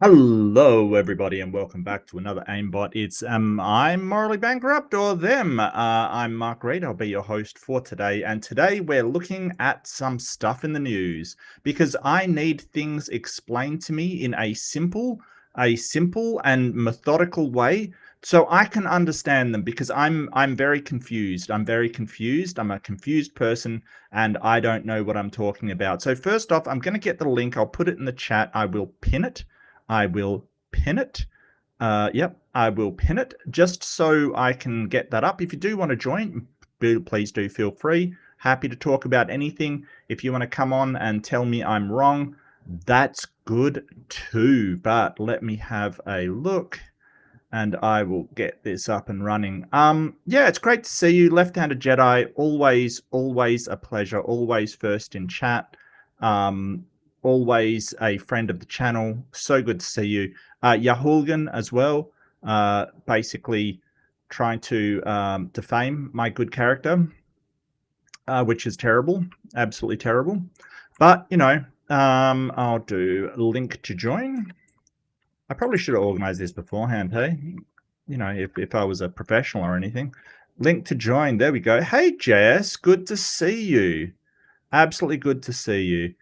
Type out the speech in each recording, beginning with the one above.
Hello, everybody, and welcome back to another AIMBOT. It's I'm morally bankrupt or them. I'm Mark Reed. I'll be your host for today, and today we're looking at some stuff in the news because I need things explained to me in a simple and methodical way, so I can understand them. Because I'm very confused. I'm very confused. I'm a confused person, and I don't know what I'm talking about. So first off, I'm going to get the link. I'll put it in the chat. I will pin it. I will pin it. Yep, I will pin it just so I can get that up. If you do want to join, please do feel free. Happy to talk about anything. If you want to come on and tell me I'm wrong, that's good too. But let me have a look and I will get this up and running. Yeah, it's great to see you. Left-handed Jedi, always a pleasure. Always first in chat. Always a friend of the channel. So good to see you. Yahulgan as well, basically trying to defame my good character, which is terrible, absolutely terrible. But, you know, I'll do link to join. I probably should have organized this beforehand, hey? You know, if I was a professional or anything. Link to join, there we go. Hey, Jess, good to see you. Absolutely good to see you.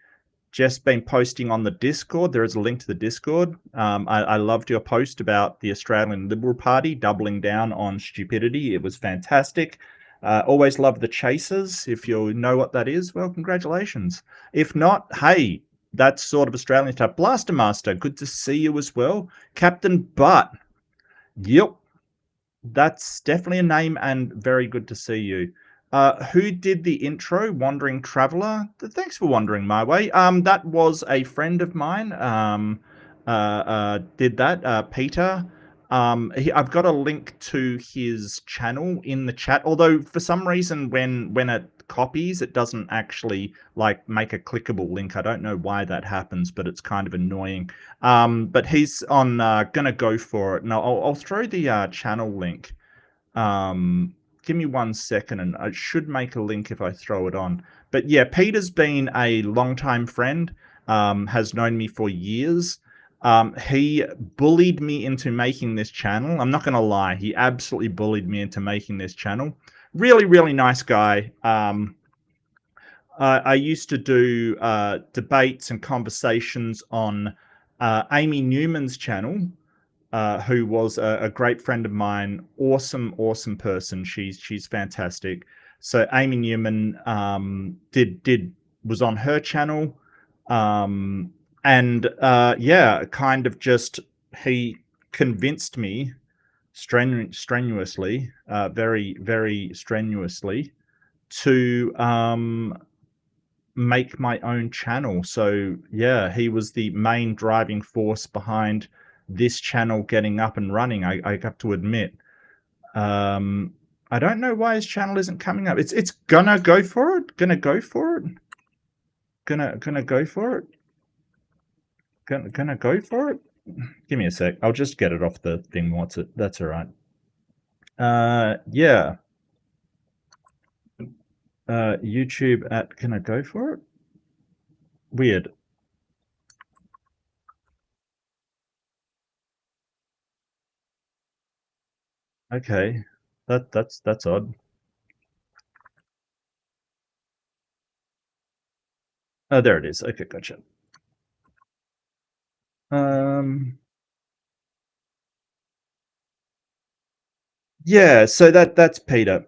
Just been posting on the Discord. There is a link to the Discord. I loved your post about the Australian Liberal Party doubling down on stupidity. It was fantastic. Always love the chasers. If you know what that is, well, congratulations. If not, hey, that's sort of Australian stuff. Blaster Master, good to see you as well. Captain Butt, yep, that's definitely a name and very good to see you. Who did the intro? Wandering Traveler. Thanks for wandering my way. That was a friend of mine. Did that. Peter. I've got a link to his channel in the chat. Although for some reason, when it copies, it doesn't actually like make a clickable link. I don't know why that happens, but it's kind of annoying. But he's on. Gonna go for it. No, I'll throw the channel link. Give me 1 second, and I should make a link if I throw it on. But yeah, Peter's been a long-time friend, has known me for years. He bullied me into making this channel. I'm not going to lie. He absolutely bullied me into making this channel. Really, really nice guy. I used to do debates and conversations on Amy Newman's channel, who was a great friend of mine. Awesome person. She's fantastic. So Amy Newman was on her channel, and yeah, kind of just he convinced me strenuously, very strenuously, to make my own channel. So yeah, he was the main driving force behind this channel getting up and running. I have to admit. I don't know why his channel isn't coming up. It's gonna go for it. Gonna go for it. Gonna go for it. Gonna go for it. Give me a sec. I'll just get it off the thing. What's it? That's all right. Yeah. YouTube at gonna go for it. Weird. Okay. That's odd. Oh, there it is. Okay, gotcha. Yeah, so that's Peter.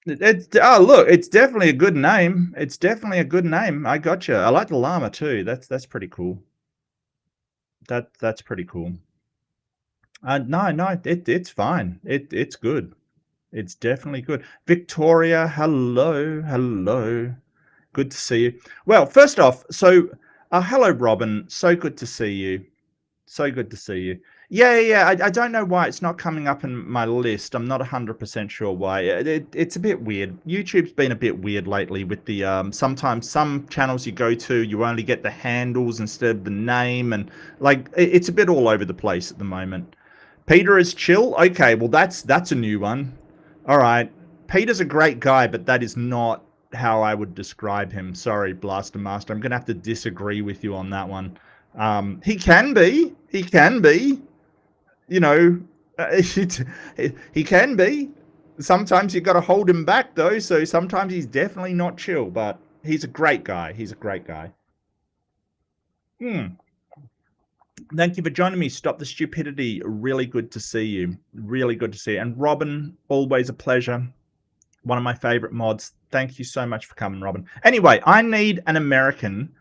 Look, it's definitely a good name. It's definitely a good name. I gotcha. I like the llama too. That's pretty cool. That's pretty cool. No, it's fine. It's good. It's definitely good. Victoria, hello. Good to see you. Well, first off, so hello, Robin. So good to see you. So good to see you. Yeah. I don't know why it's not coming up in my list. I'm not 100% sure why. It's a bit weird. YouTube's been a bit weird lately with the sometimes some channels you go to, you only get the handles instead of the name, and like it's a bit all over the place at the moment. Peter is chill. Okay, well that's a new one. All right. Peter's a great guy, but that is not how I would describe him. Sorry, Blaster Master. I'm gonna have to disagree with you on that one. He can be. He can be. You know, he can be. Sometimes you got to hold him back though. So sometimes he's definitely not chill, but he's a great guy. He's a great guy. Thank you for joining me. Stop the stupidity. Really good to see you. Really good to see you. And Robin, always a pleasure. One of my favorite mods. Thank you so much for coming, Robin. Anyway, I need an American.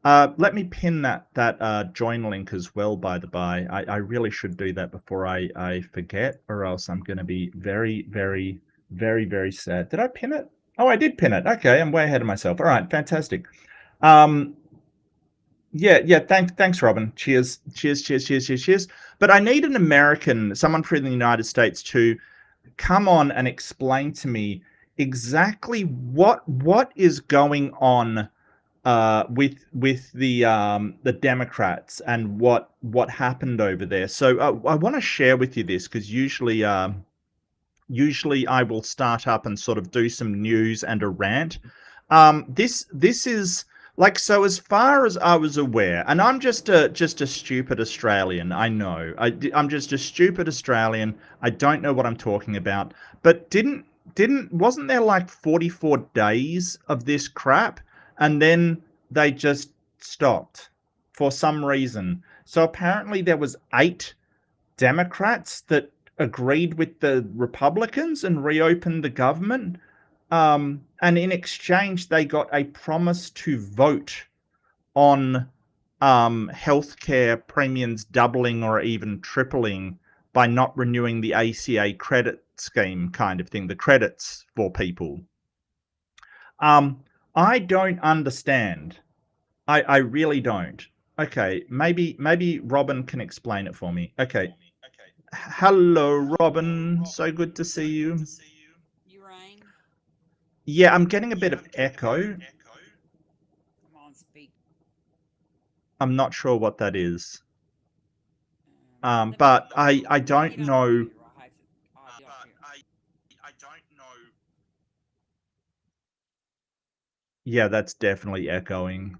Let me pin that join link as well, by the by. I really should do that before I forget, or else I'm going to be very, very, very, very sad. Did I pin it? Oh, I did pin it. Okay, I'm way ahead of myself. All right, fantastic. Yeah. Thanks, Robin. Cheers. But I need an American, someone from the United States, to come on and explain to me exactly what is going on with the Democrats and what happened over there. So I want to share with you this, because usually I will start up and sort of do some news and a rant. This is like, so as far as I was aware, and I'm just a stupid Australian. I know I'm just a stupid Australian. I don't know what I'm talking about. But wasn't there like 44 days of this crap, and then they just stopped for some reason? So apparently there was 8 Democrats that agreed with the Republicans and reopened the government. And in exchange, they got a promise to vote on healthcare premiums doubling or even tripling by not renewing the ACA credit scheme, kind of thing, the credits for people. I don't understand. I really don't. Okay, maybe Robin can explain it for me. Okay. Hello, Robin. So good to see you. You rang? Yeah, I'm getting a bit of echo. I'm on speak. I'm not sure what that is. Let But me I don't get on know. the computer. I'll get off here. I don't know. Yeah, that's definitely echoing.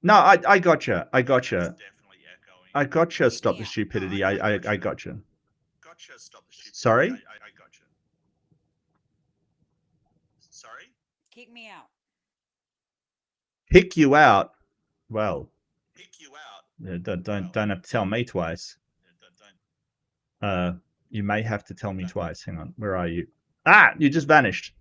No, I gotcha. I gotcha. I gotcha. Stop the stupidity. I gotcha. Sorry? Kick me out. Kick you out. Well, don't have to tell me twice. You may have to tell me twice. Hang on. Where are you? Ah, you just vanished.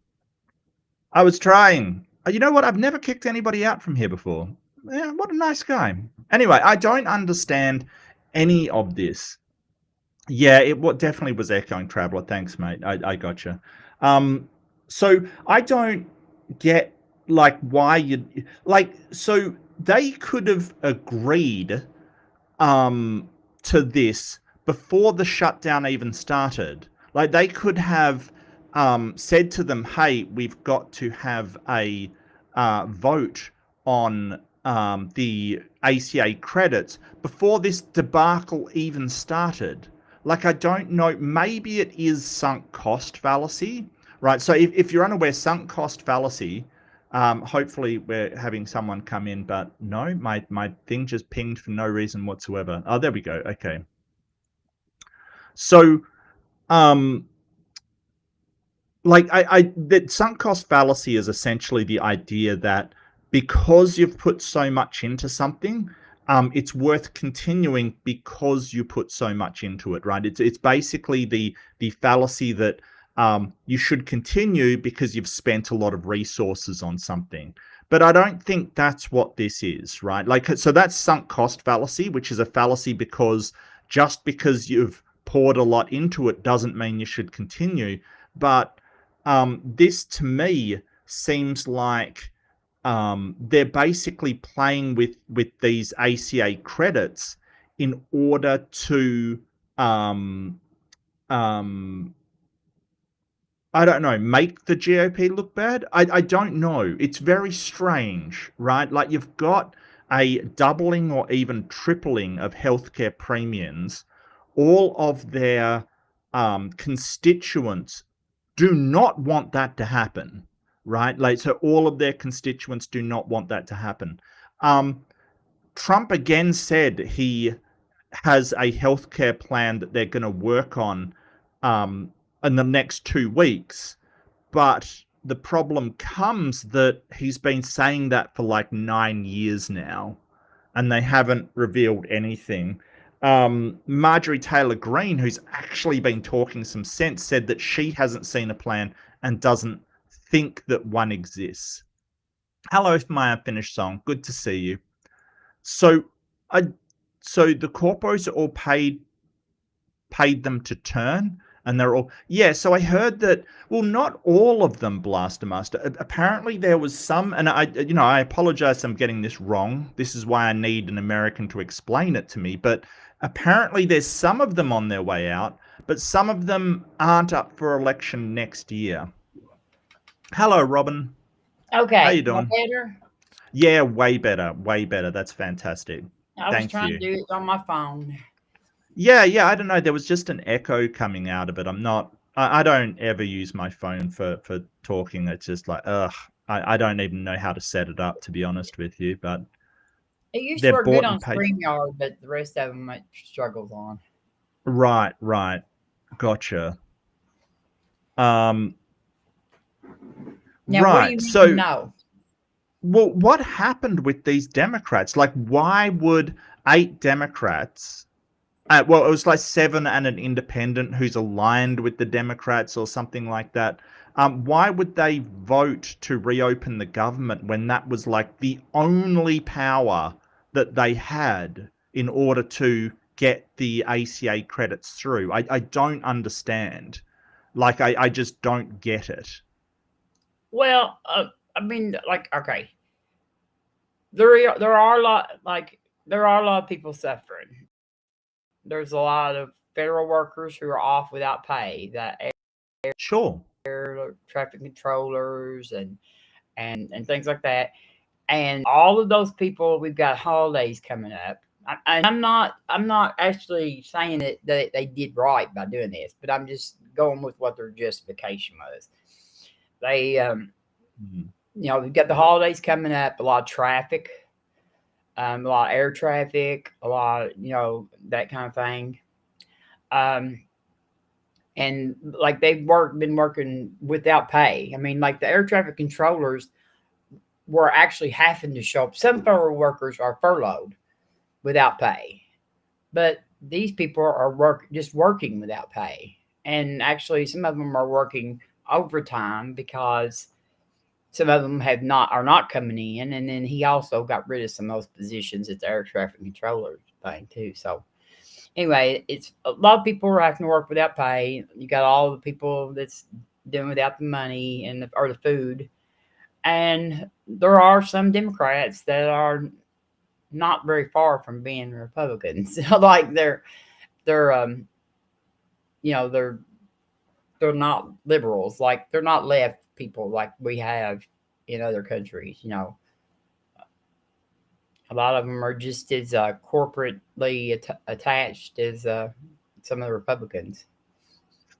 I was trying. You know what? I've never kicked anybody out from here before. Yeah, what a nice guy. Anyway, I don't understand any of this. Yeah, it definitely was echoing, Traveler. Thanks, mate. I gotcha. So I don't get like why you like. So they could have agreed to this before the shutdown even started. Like, they could have said to them, hey, we've got to have a vote on the ACA credits before this debacle even started. Like, I don't know, maybe it is sunk cost fallacy, right? So if you're unaware, sunk cost fallacy, hopefully we're having someone come in, but no, my thing just pinged for no reason whatsoever. Oh, there we go. Okay. So, like the sunk cost fallacy is essentially the idea that because you've put so much into something, it's worth continuing because you put so much into it, right? It's basically the fallacy that you should continue because you've spent a lot of resources on something. But I don't think that's what this is, right? Like, so that's sunk cost fallacy, which is a fallacy because just because you've poured a lot into it doesn't mean you should continue. But this to me seems like they're basically playing with these ACA credits in order to I don't know, make the GOP look bad? I don't know. It's very strange, right? Like, you've got a doubling or even tripling of healthcare premiums. All of their constituents do not want that to happen, right? Like, so all of their constituents do not want that to happen. Trump again said he has a healthcare plan that they're going to work on in the next 2 weeks. But the problem comes that he's been saying that for like 9 years now, and they haven't revealed anything. Marjorie Taylor Greene, who's actually been talking some sense, said that she hasn't seen a plan and doesn't think that one exists. Hello, my unfinished song. Good to see you. So the corpos are all paid them to turn, and they're all so I heard that, well, not all of them, Blaster Master. Apparently there was some, and I apologize, I'm getting this wrong. This is why I need an American to explain it to me, but apparently there's some of them on their way out, but some of them aren't up for election next year. Hello, Robin. Okay. How you doing? Better? Yeah, way better. That's fantastic. I was trying to do it on my phone. Yeah, I don't know. There was just an echo coming out of it. I don't ever use my phone for talking. It's just like, I don't even know how to set it up, to be honest with you. But it used to work good on StreamYard, but the rest of them it struggles on. Right. Gotcha. Now, right. So, well, what happened with these Democrats? Like, why would 8 Democrats? Well, it was like 7 and an independent who's aligned with the Democrats or something like that. Why would they vote to reopen the government when that was like the only power that they had in order to get the ACA credits through? I don't understand. Like, I just don't get it. Well, I mean, like, okay, there are a lot of people suffering. There's a lot of federal workers who are off without pay. That air traffic controllers and things like that. And all of those people, we've got holidays coming up. I'm not actually saying that they did right by doing this, but I'm just going with what their justification was. They, we've got the holidays coming up, a lot of traffic. A lot of air traffic, a lot, that kind of thing. And like they've been working without pay. I mean, like the air traffic controllers were actually having to show up. Some federal workers are furloughed without pay, but these people are just working without pay. And actually some of them are working overtime because some of them are not coming in, and then he also got rid of some of those positions at the air traffic controller thing too. So anyway, it's a lot of people are having to work without pay. You got all the people that's doing without the money or the food, and there are some Democrats that are not very far from being Republicans. Like they're not liberals. Like they're not left people like we have in other countries. A lot of them are just as corporately attached as some of the Republicans.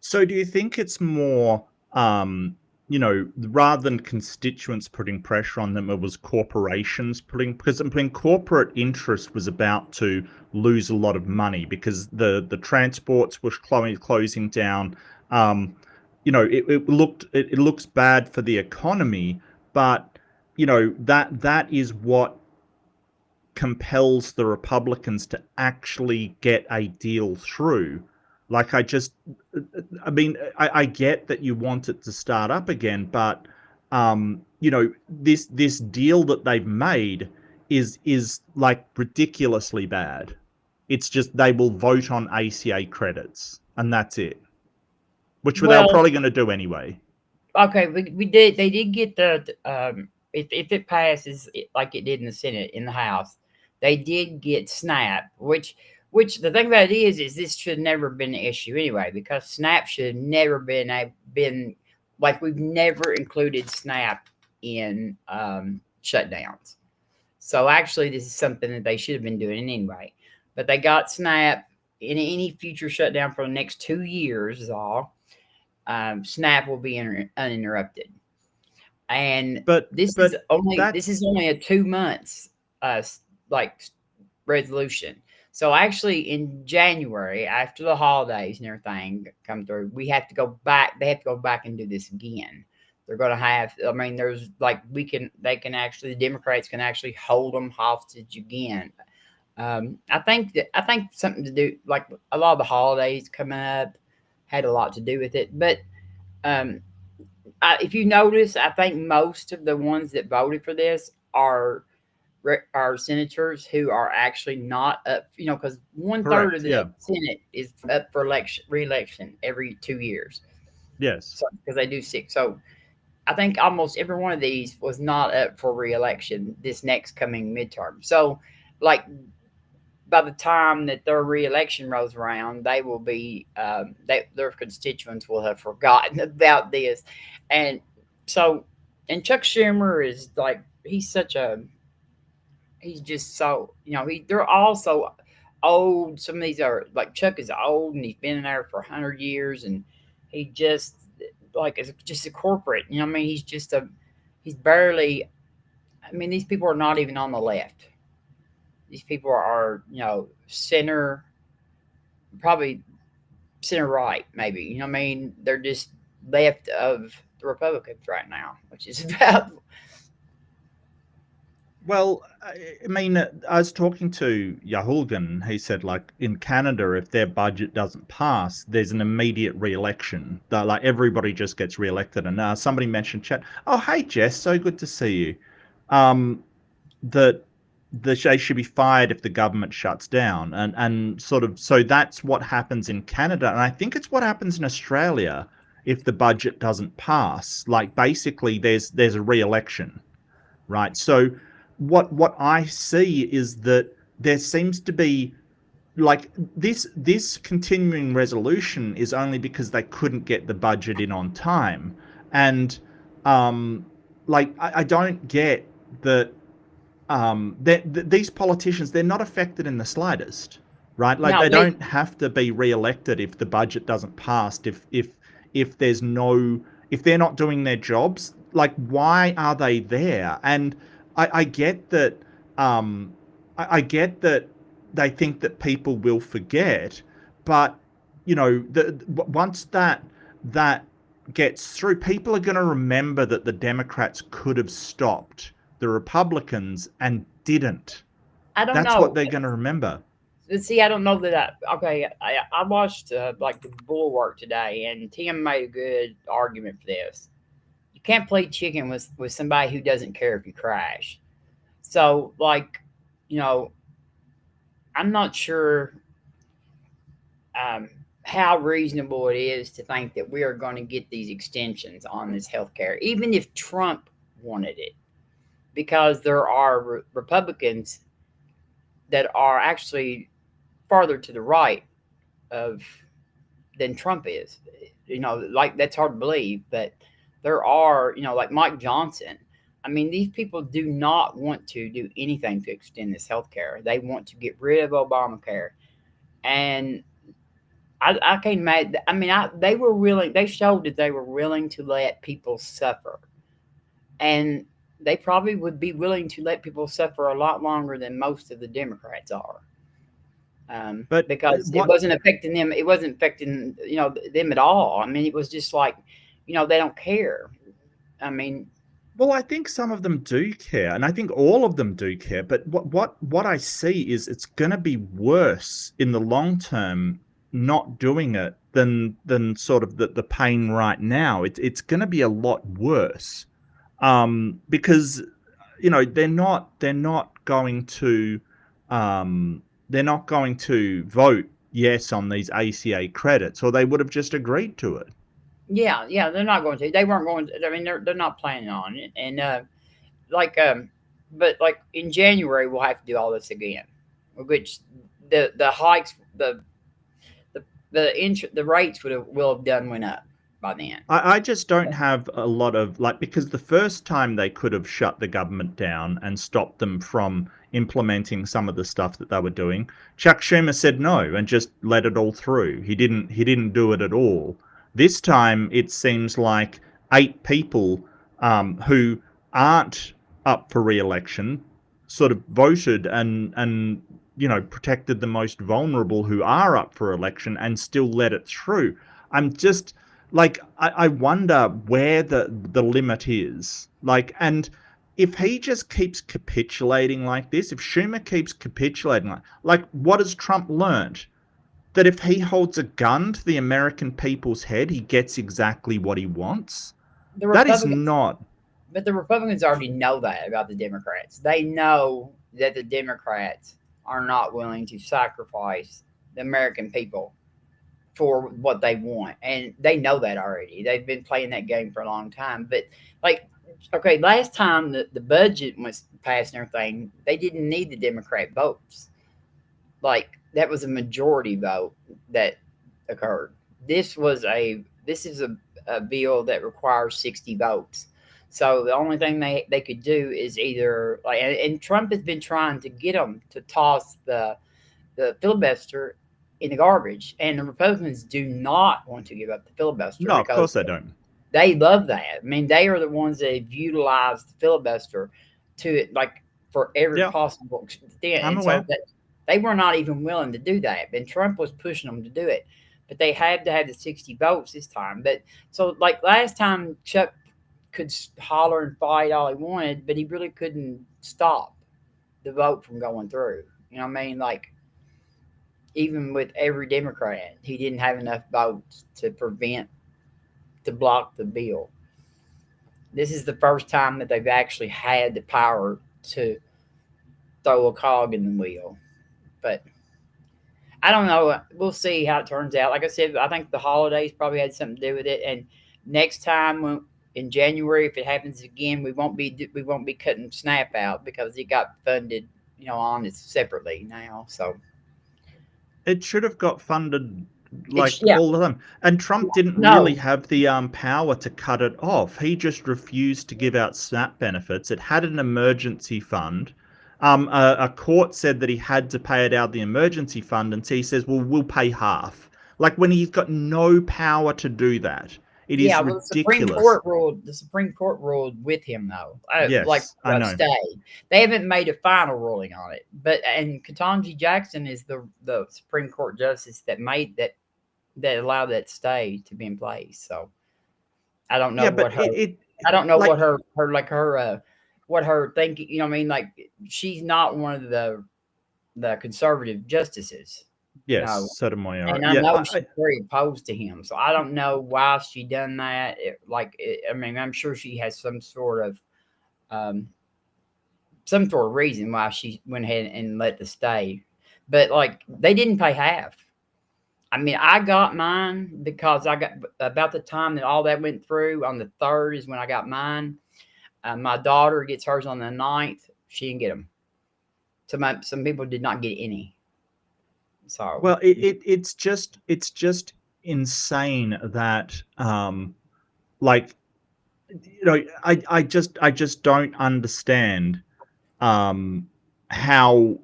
So do you think it's more, rather than constituents putting pressure on them, it was corporations because corporate interest was about to lose a lot of money because the transports were closing down. It looks bad for the economy, but that is what compels the Republicans to actually get a deal through. Like, I get that you want it to start up again, but this deal that they've made is like ridiculously bad. It's just they will vote on ACA credits and that's it. Which they're probably going to do anyway. Okay, they did get the if it passes like it did in the Senate, in the House, they did get SNAP, which the thing about it is this should never been an issue anyway, because SNAP should never been like, we've never included SNAP in shutdowns. So actually this is something that they should have been doing anyway. But they got SNAP in any future shutdown for the next 2 years is all. SNAP will be uninterrupted. And But this but is only a 2 months like resolution. So actually in January, after the holidays and everything come through, we have to go back. They have to go back and do this again. They're going to have, I mean, there's like, the Democrats can actually hold them hostage again. I think something to do, like a lot of the holidays coming up had a lot to do with it. But if you notice, I think most of the ones that voted for this are senators who are actually not up, because 1/3 of the Senate is up for re-election every 2 years. Yes. Because they do 6. So I think almost every one of these was not up for re-election this next coming midterm. So, like, by the time that their re-election rolls around, they will be their constituents will have forgotten about this, and so, and Chuck Schumer is like, he's just so, they're all so old. Some of these are like, Chuck is old and he's been in there for 100 years, and he just like is just a corporate. I mean, he's barely. I mean, these people are not even on the left. These people are, center, probably center right, maybe. I mean, they're just left of the Republicans right now, which is about. Well, I mean, I was talking to Yahulgan. He said, like, in Canada, if their budget doesn't pass, there's an immediate re-election. Like, everybody just gets re-elected. And somebody mentioned chat. Oh, hey, Jess, so good to see you. That they should be fired if the government shuts down, and sort of, so that's what happens in Canada, and I think it's what happens in Australia if the budget doesn't pass. Like, basically, there's a re-election, right? So what I see is that there seems to be, like, this continuing resolution is only because they couldn't get the budget in on time, and like, I don't get that. These politicians, they're not affected in the slightest, right? Like, they don't have to be re-elected if the budget doesn't pass. If there's no, if they're not doing their jobs, like, why are they there? And I get that. I get that they think that people will forget, but once that gets through, people are going to remember that the Democrats could have stopped the Republicans and didn't. That's what they're going to remember. See, I don't know that. I watched like the Bulwark today, and Tim made a good argument for this. You can't play chicken with somebody who doesn't care if you crash. So, like, I'm not sure how reasonable it is to think that we are going to get these extensions on this healthcare, even if Trump wanted it. Because there are Republicans that are actually farther to the right than Trump is. Like, that's hard to believe, but there are, like Mike Johnson. I mean, these people do not want to do anything to extend this health care. They want to get rid of Obamacare. And I can't imagine. I mean, they were willing. They showed that they were willing to let people suffer. And they probably would be willing to let people suffer a lot longer than most of the Democrats are. But because it wasn't affecting them. It wasn't affecting, them at all. I mean, it was just like, they don't care. I mean, well, I think some of them do care, and I think all of them do care. But what I see is it's going to be worse in the long term not doing it than sort of the pain right now. It's going to be a lot worse. Because they're not going to vote yes on these ACA credits, or they would have just agreed to it. Yeah, they're not going to. They weren't going to. I mean, they're not planning on it. And but like in January we'll have to do all this again, which the hikes, the rates will have done went up by then. I just don't have a lot of, like, because the first time they could have shut the government down and stopped them from implementing some of the stuff that they were doing, Chuck Schumer said no and just let it all through. He didn't do it at all. This time it seems like 8 people who aren't up for re-election sort of voted and protected the most vulnerable who are up for election and still let it through. I'm just like, I wonder where the limit is. Like, and if he just keeps capitulating like this, if Schumer keeps capitulating like what has Trump learned? That if he holds a gun to the American people's head, he gets exactly what he wants? That is not. But the Republicans already know that about the Democrats. They know that the Democrats are not willing to sacrifice the American people for what they want. And they know that already. They've been playing that game for a long time. But, like, okay, last time the budget was passed and everything, they didn't need the Democrat votes. Like, that was a majority vote that occurred. This is a bill that requires 60 votes. So the only thing they could do is either like, and Trump has been trying to get them to toss the filibuster in the garbage, and the Republicans do not want to give up the filibuster. No, of course they don't. They love that. I mean, they are the ones that have utilized the filibuster to like for every possible extent. I'm and aware. So that they were not even willing to do that, and Trump was pushing them to do it. But they had to have the 60 votes this time. But so like last time, Chuck could holler and fight all he wanted, but he really couldn't stop the vote from going through. You know what I mean? Like, even with every Democrat, he didn't have enough votes to block the bill. This is the first time that they've actually had the power to throw a cog in the wheel. But I don't know. We'll see how it turns out. Like I said, I think the holidays probably had something to do with it. And next time in January, if it happens again, we won't be cutting SNAP out because it got funded, on it separately now. So it should have got funded all of them. And Trump didn't really have the power to cut it off. He just refused to give out SNAP benefits. It had an emergency fund. A court said that he had to pay it out of the emergency fund, and so he says, well, we'll pay half. Like, when he's got no power to do that. It is ridiculous. The Supreme Court ruled with him, though. Yes, I know. Stay. They haven't made a final ruling on it. And Ketanji Jackson is the Supreme Court justice that made that allowed that stay to be in place. So I don't know I don't know what her thinking. You know what I mean? Like, she's not one of the conservative justices. Yes, Sotomayor. And I know she's very opposed to him, so I don't know why she done that. I'm sure she has some sort of reason why she went ahead and let the stay. But like, they didn't pay half. I mean, I got mine because I got about the time that all that went through on the 3rd is when I got mine. My daughter gets hers on the 9th. She didn't get them. Some people did not get any. So, well, it's just insane that I just don't understand how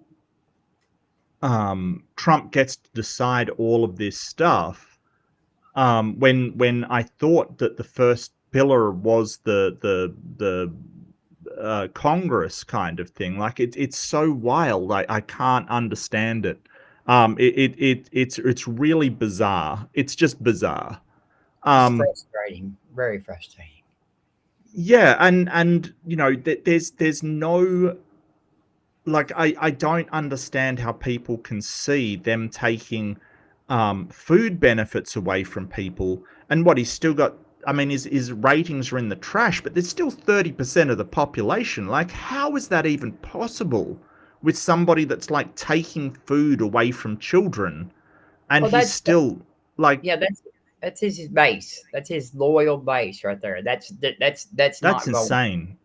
Trump gets to decide all of this stuff when I thought that the first pillar was the Congress kind of thing. Like, it's so wild. I can't understand it. It's really bizarre. It's just bizarre. It's frustrating, very frustrating. Yeah, and there's no, like, I don't understand how people can see them taking food benefits away from people, and what he's still got. I mean, his ratings are in the trash, but there's still 30% of the population. Like, how is that even possible? With somebody that's like taking food away from children, and he's still like, that's his base. That's his loyal base right there. That's not insane.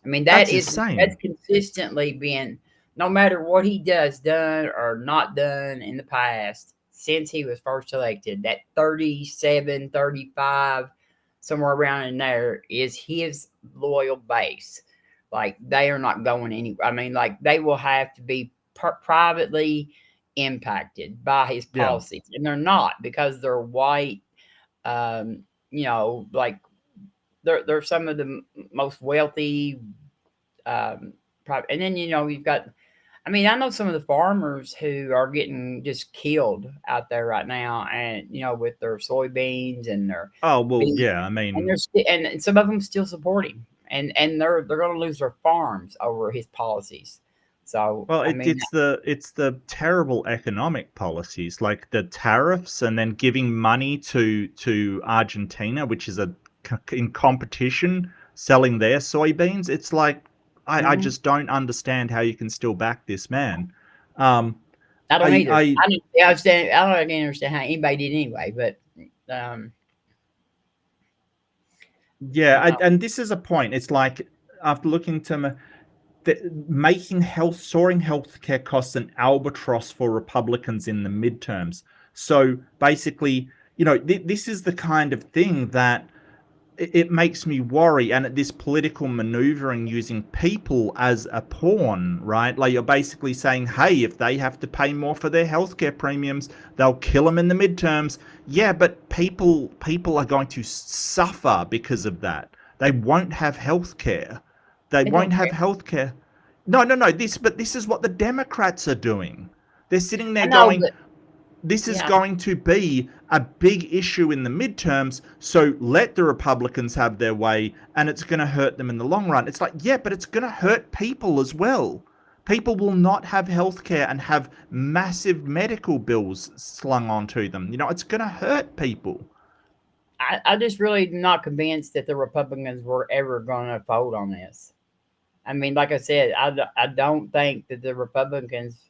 I mean, that's insane. That's consistently been, no matter what he done or not done in the past since he was first elected, that 37, 35, somewhere around in there is his loyal base. Like, they are not going anywhere. I mean, like, they will have to be privately impacted by his policies. And they're not, because they're white, You know, like they're some of the most wealthy. And then you know you've got. I mean, I know some of the farmers who are getting just killed out there right now, and you know, with their soybeans and their Oh well, beans, yeah. I and mean, and some of them still support him, and they're going to lose their farms over his policies. So well, I mean, it's the terrible economic policies, like the tariffs, and then giving money to Argentina, which is in competition selling their soybeans. It's like I mhm, just don't understand how you can still back this man. Um, I don't either. I I don't understand. I don't even understand how anybody did anyway. But yeah, you know, and this is a point. It's like after looking to making soaring healthcare costs an albatross for Republicans in the midterms. So basically, you know, this is the kind of thing that it makes me worry. And this political maneuvering using people as a pawn, right? Like you're basically saying, hey, if they have to pay more for their healthcare premiums, they'll kill them in the midterms. Yeah, but people are going to suffer because of that. They won't have healthcare. They they won't don't have care. healthcare. No. This is what the Democrats are doing. They're sitting there I know, going, but this is yeah, going to be a big issue in the midterms, so let the Republicans have their way, and it's going to hurt them in the long run. It's like, yeah, but it's going to hurt people as well. People will not have health care and have massive medical bills slung onto them. You know, it's going to hurt people. I just really not convinced that the Republicans were ever going to vote on this. I mean, like I said, I don't think that the Republicans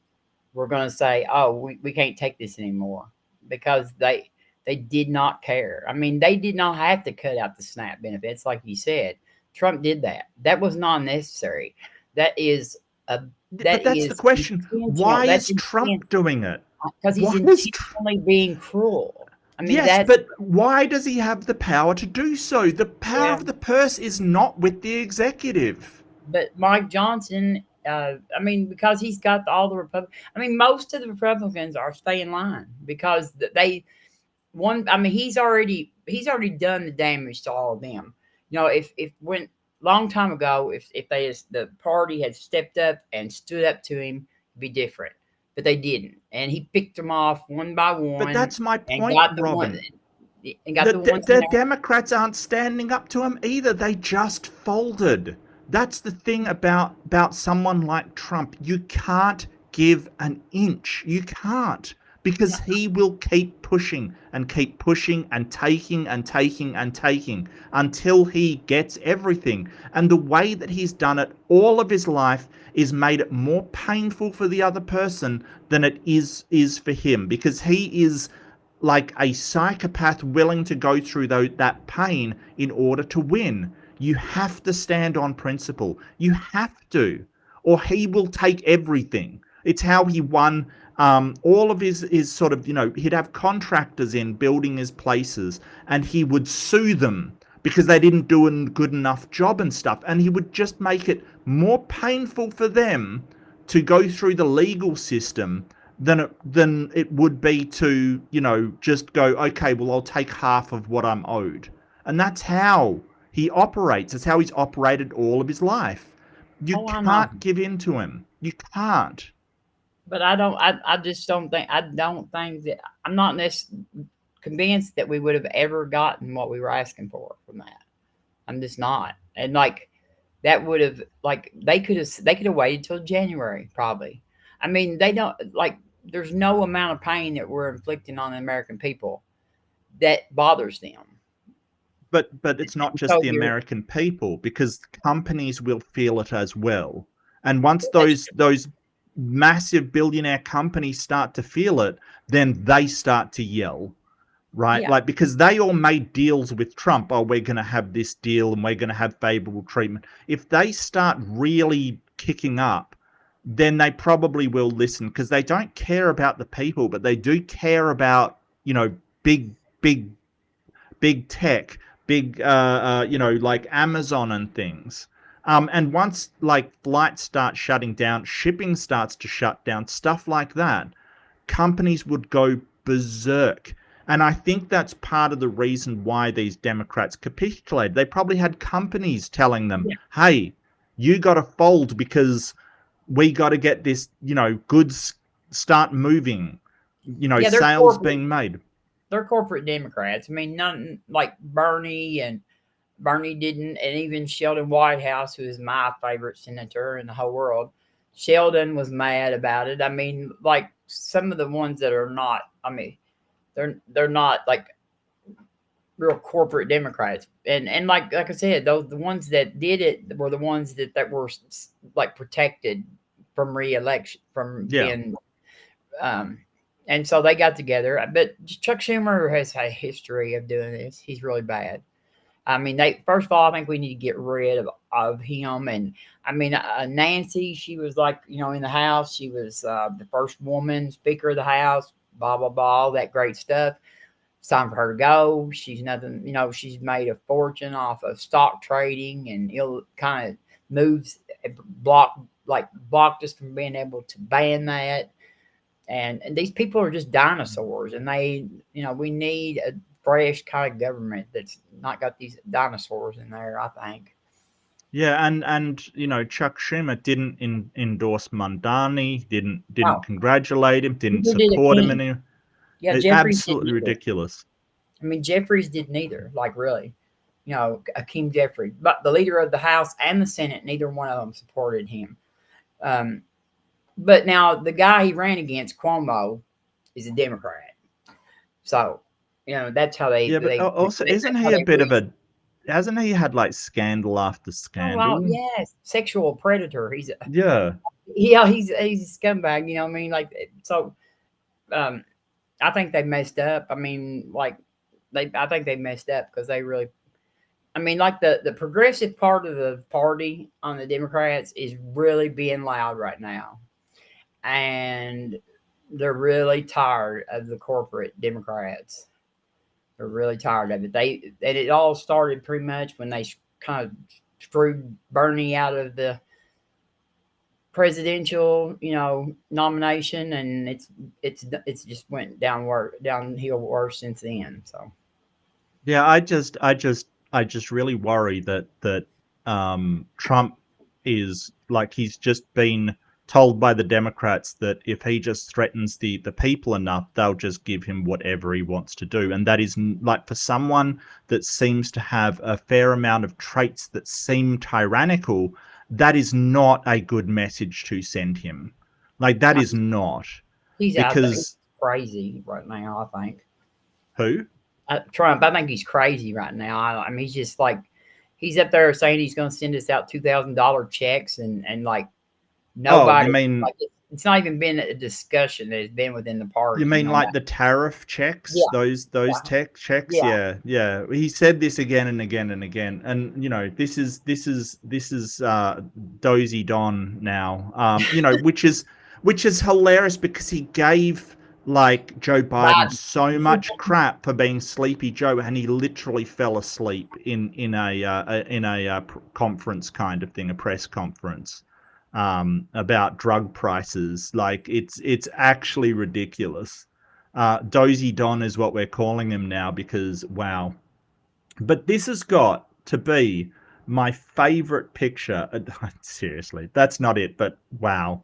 were going to say, "Oh, we can't take this anymore," because they did not care. I mean, they did not have to cut out the SNAP benefits, like you said. Trump did that. That was not necessary. That is a But that that's the is question. intentional. Why That's is intentional Trump doing it? because he's Why is Trump? intentionally being cruel. I mean, Yes, that's but why does he have the power to do so? The power yeah. of the purse is not with the executive. But Mike Johnson, I mean, because he's got all the Republic. I mean, most of the Republicans are staying in line because they one. I mean, he's already done the damage to all of them. You know, if when long time ago, if the party had stepped up and stood up to him, it'd be different. But they didn't, and he picked them off one by But one that's my and point, got the one Robin. and got the ones in The there. Democrats aren't standing up to him either. They just folded. That's the thing about someone like Trump. You can't give an inch. You can't. Because he will keep pushing and keep pushing and taking and taking and taking until he gets everything. And the way that he's done it all of his life is made it more painful for the other person than it is for him. Because he is like a psychopath willing to go through that pain in order to win. You have to stand on principle. You have to, or he will take everything. It's how he won all of his sort of, you know, he'd have contractors in building his places and he would sue them because they didn't do a good enough job and stuff. And he would just make it more painful for them to go through the legal system than it would be to, you know, just go, okay, well, I'll take half of what I'm owed. And that's how he operates. It's how he's operated all of his life. You Oh, I know. can't give in to him. You can't. But I just don't think. I don't think that. I'm not convinced that we would have ever gotten what we were asking for from that. I'm just not. And like that would have like they could have waited till January probably. I mean, they don't like. There's no amount of pain that we're inflicting on the American people that bothers them. But it's not just So the you're American people, because companies will feel it as well. And once that's those massive billionaire companies start to feel it, then they start to yell, right? yeah. Like, because they all made deals with Trump. Oh, we're going to have this deal and we're going to have favorable treatment. If they start really kicking up, then they probably will listen, because they don't care about the people, but they do care about, you know, big tech, big, you know, like Amazon and things. And once like flights start shutting down, shipping starts to shut down, stuff like that, companies would go berserk. And I think that's part of the reason why these Democrats capitulated. They probably had companies telling them, hey, you got to fold because we got to get this, goods start moving, sales being made. They're corporate Democrats. I mean, none like Bernie didn't, and even Sheldon Whitehouse, who is my favorite senator in the whole world. Sheldon was mad about it. I mean, like some of the ones that are not, I mean, they're not like real corporate Democrats. And like I said, the ones that did it were the ones that were like protected from re-election, from being, and so they got together. But Chuck Schumer has a history of doing this. He's really bad. I mean, first of all, I think we need to get rid of him. And I mean, Nancy, she was like, in the House, she was the first woman Speaker of the House, blah, blah, blah, all that great stuff. It's time for her to go. She's nothing, she's made a fortune off of stock trading, and it kind of moves, blocked us from being able to ban that. And these people are just dinosaurs, and we need a fresh kind of government that's not got these dinosaurs in there, I think. Yeah, and Chuck Schumer didn't endorse Mondani, didn't congratulate him, didn't support him, and it's absolutely ridiculous. I mean, Jeffries didn't either. Like, really, Hakeem Jeffries, but the leader of the House and the Senate, neither one of them supported him. But now the guy he ran against, Cuomo, is a Democrat. So, that's how they. Yeah, but also, isn't he a bit of a? Hasn't he had like scandal after scandal? Oh, well, yes, sexual predator. He's a, he's a scumbag. I mean, like, so. I think they messed up. I mean, like, I think they messed up because they really. I mean, like the progressive part of the party on the Democrats is really being loud right now, and they're really tired of the corporate Democrats. They're really tired of it. It all started pretty much when they kind of screwed Bernie out of the presidential, nomination, and it's just went downhill worse since then. So, yeah, I just really worry that Trump is like, he's just been told by the Democrats that if he just threatens the people enough, they'll just give him whatever he wants to do. And that is, like, for someone that seems to have a fair amount of traits that seem tyrannical, that is not a good message to send him. Like, that is not. He's because crazy right now, I think. Who? Trump. I think he's crazy right now. I mean, he's just like, he's up there saying he's going to send us out $2,000 checks, and like, nobody. You mean, like, it's not even been a discussion that has been within the party. You mean like the tariff checks? Yeah. Those tech checks? Yeah. He said this again and again and again. And this is Dozy Don now. Which is hilarious because he gave like Joe Biden so much crap for being Sleepy Joe, and he literally fell asleep in a conference kind of thing, a press conference. About drug prices. Like, it's actually ridiculous. Dozy Don is what we're calling him now, because wow. But this has got to be my favorite picture. Seriously, that's not it, but wow.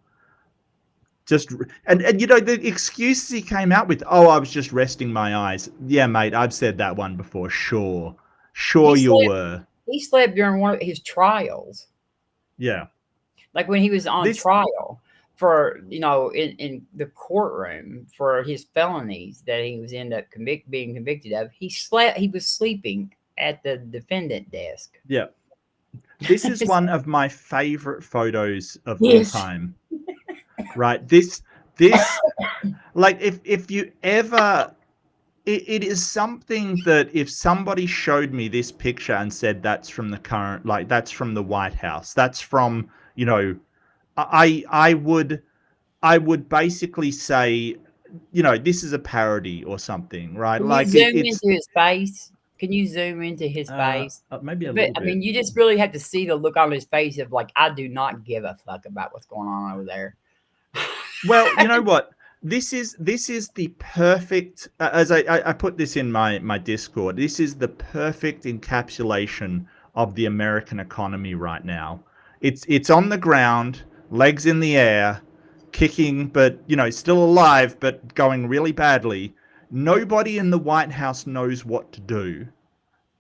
And the excuses he came out with, I was just resting my eyes. Yeah, mate, I've said that one before. Sure you were. He slept during one of his trials. Yeah. Like when he was on trial for, in the courtroom for his felonies that he was ended up being convicted of, he was sleeping at the defendant desk. Yeah. This is one of my favorite photos of all time. Right. This like, if you ever, it is something that if somebody showed me this picture and said that's from the current, like, that's from the White House, that's from, I would basically say, this is a parody or something, right? Can like, you zoom into his face? Can you zoom into his face? Maybe a little bit. I mean, you just really have to see the look on his face of like, I do not give a fuck about what's going on over there. Well, you know what? this is the perfect, as I put this in my Discord, this is the perfect encapsulation of the American economy right now. It's on the ground, legs in the air, kicking, but still alive, but going really badly. Nobody in the White House knows what to do,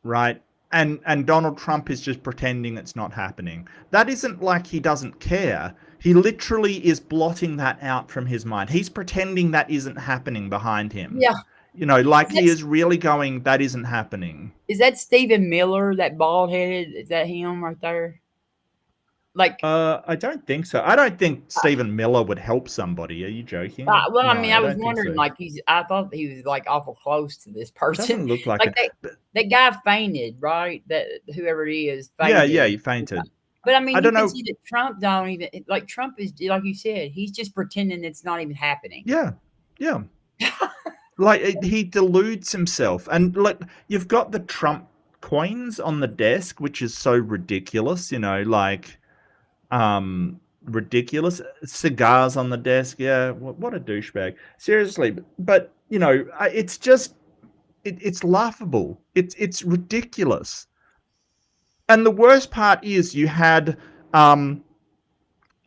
right? And Donald Trump is just pretending it's not happening. That isn't like he doesn't care. He literally is blotting that out from his mind. He's pretending that isn't happening behind him. Yeah. Like he is really going, that isn't happening. Is that Stephen Miller, that bald headed? Is that him right there? Like, I don't think so. I don't think Stephen Miller would help somebody. Are you joking? well, No, I mean, I was don't think wondering, so. like, I thought he was like awful close to this person. Doesn't look like Like it. that guy fainted, right? That whoever he is fainted. Yeah, he fainted. But I mean, I you don't can know. see that Trump don't even like Trump is like you said, he's just pretending it's not even happening. Yeah. Like he deludes himself, and like you've got the Trump coins on the desk, which is so ridiculous. Like ridiculous cigars on the desk. Yeah, what a douchebag. Seriously, but it's just it's laughable. It's ridiculous. And the worst part is you had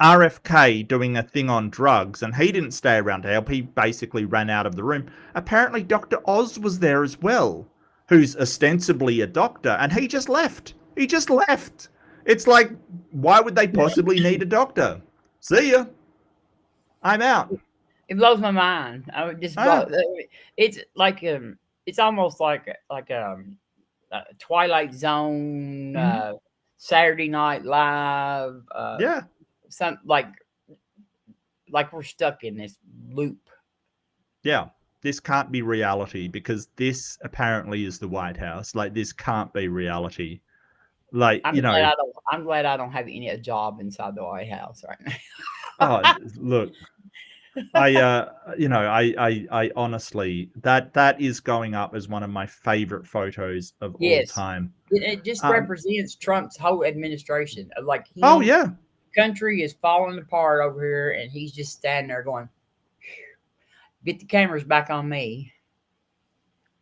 RFK doing a thing on drugs, and he didn't stay around to help. He basically ran out of the room. Apparently, Dr. Oz was there as well, who's ostensibly a doctor, and he just left. He just left. It's like, why would they possibly need a doctor? See ya. I'm out. It blows my mind. I would just it's like it's almost like Twilight Zone, Saturday Night Live. Yeah. Some like we're stuck in this loop. Yeah. This can't be reality because this apparently is the White House. Like, this can't be reality. Like, I'm glad I don't have any job inside the White House right now. Oh, look, I honestly, that is going up as one of my favorite photos of all time. It just represents Trump's whole administration. Like, oh yeah, country is falling apart over here, and he's just standing there going, "Get the cameras back on me."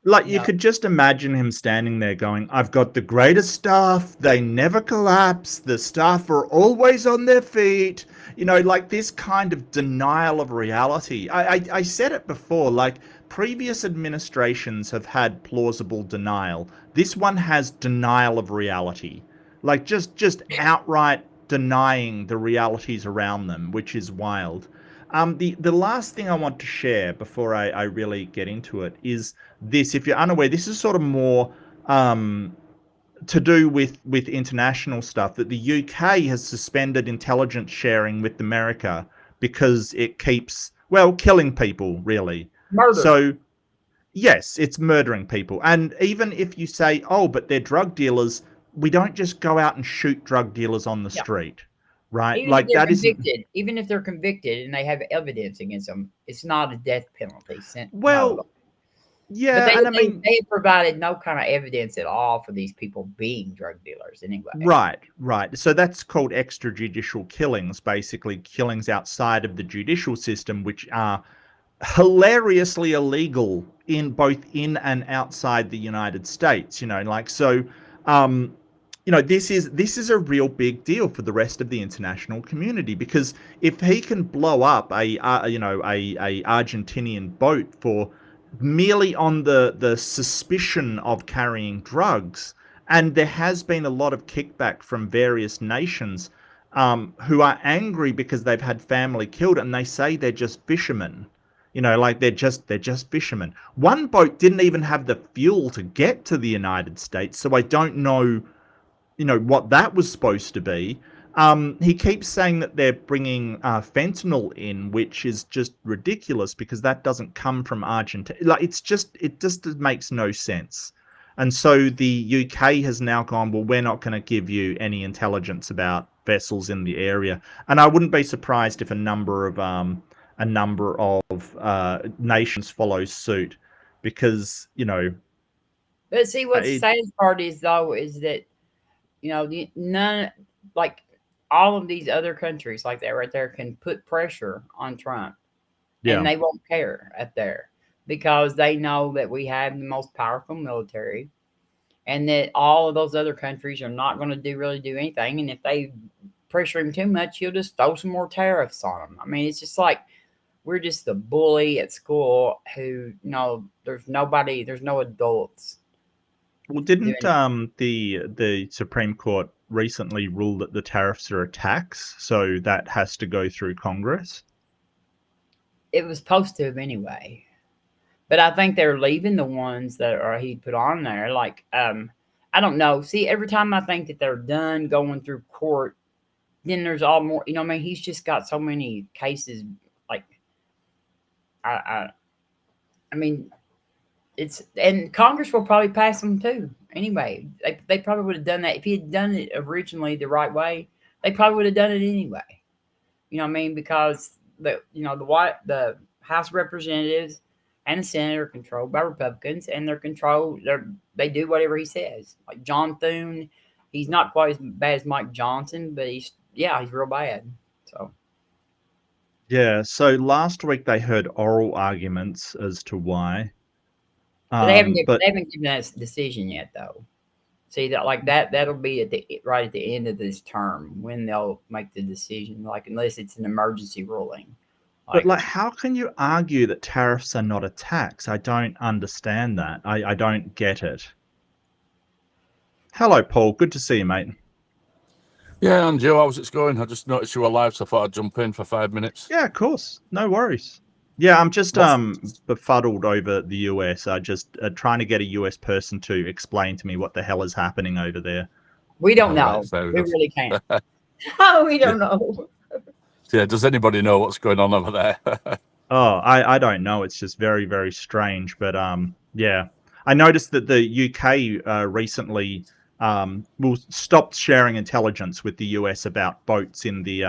Like, you could just imagine him standing there going, I've got the greatest staff. They never collapse. The staff are always on their feet. Like this kind of denial of reality. I said it before, like previous administrations have had plausible denial. This one has denial of reality. Like just outright denying the realities around them, which is wild. The last thing I want to share before I really get into it is this. If you're unaware, this is sort of more to do with international stuff, that the UK has suspended intelligence sharing with America because it keeps, killing people, really. Murder. So, yes, it's murdering people. And even if you say, oh, but they're drug dealers, we don't just go out and shoot drug dealers on the street. Right, even like that is even if they're convicted and they have evidence against them, it's not a death penalty. Yeah, but they provided no kind of evidence at all for these people being drug dealers anyway. Right. So that's called extrajudicial killings, basically killings outside of the judicial system, which are hilariously illegal in both in and outside the United States. This is a real big deal for the rest of the international community, because if he can blow up a Argentinian boat for merely on the suspicion of carrying drugs, and there has been a lot of kickback from various nations who are angry because they've had family killed, and they say they're just fishermen. Like they're just fishermen. One boat didn't even have the fuel to get to the United States, so I don't know what that was supposed to be. He keeps saying that they're bringing fentanyl in, which is just ridiculous because that doesn't come from Argentina. Like, it just makes no sense. And so the UK has now gone, well, we're not going to give you any intelligence about vessels in the area. And I wouldn't be surprised if a number of nations follow suit, because But see, what's the saddest part is that none, like all of these other countries like that right there can put pressure on Trump and they won't care up there because they know that we have the most powerful military, and that all of those other countries are not going to really do anything. And if they pressure him too much, he'll just throw some more tariffs on them. I mean, it's just like we're just the bully at school who, there's no adults. Well, didn't the Supreme Court recently rule that the tariffs are a tax, so that has to go through Congress? It was supposed to have anyway, but I think they're leaving the ones that he put on there. Like, I don't know. See, every time I think that they're done going through court, then there's all more. I mean, he's just got so many cases. Like, I mean, and Congress will probably pass them too. Anyway, they probably would have done that if he had done it originally the right way. They probably would have done it anyway. You know what I mean? Because the House of Representatives and the Senate are controlled by Republicans, and they do whatever he says. Like John Thune, he's not quite as bad as Mike Johnson, but he's real bad. So. Yeah, so last week they heard oral arguments as to why. But they haven't given us a decision yet, though. See, that'll be right at the end of this term when they'll make the decision, like unless it's an emergency ruling. But how can you argue that tariffs are not a tax? I don't understand that. I don't get it. Hello, Paul. Good to see you, mate. Yeah, and Joe, how's it going? I just noticed you were live, so I thought I'd jump in for 5 minutes. Yeah, of course. No worries. Yeah, I'm just befuddled over the US. I just trying to get a US person to explain to me what the hell is happening over there. We don't know. Right, we really can't. We don't know. Yeah, does anybody know what's going on over there? I don't know. It's just very, very strange. But yeah, I noticed that the UK recently stopped sharing intelligence with the US about boats in the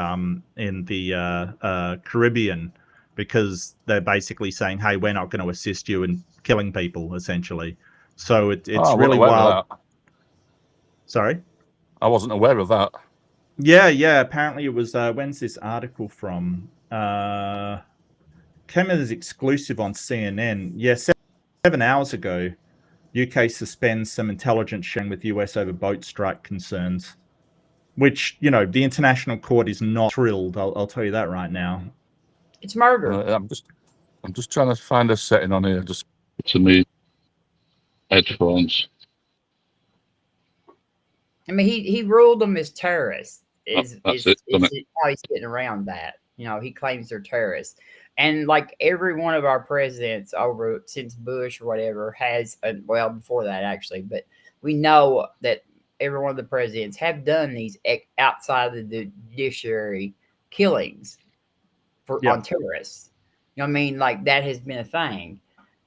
Caribbean, because they're basically saying, hey, we're not going to assist you in killing people, essentially. So it's really wild. Sorry? I wasn't aware of that. Yeah. Apparently it was, when's this article from? Came as exclusive on CNN. Yeah, 7 hours ago, UK suspends some intelligence sharing with US over boat strike concerns, which, the international court is not thrilled. I'll tell you that right now. It's murder. I'm just trying to find a setting on here. Just to me, headphones. I mean, he ruled them as terrorists. Is how he's getting around that? He claims they're terrorists, and like every one of our presidents since Bush or whatever has, well, before that actually, but we know that every one of the presidents have done these outside of the judiciary killings on terrorists. You know what I mean? Like that has been a thing.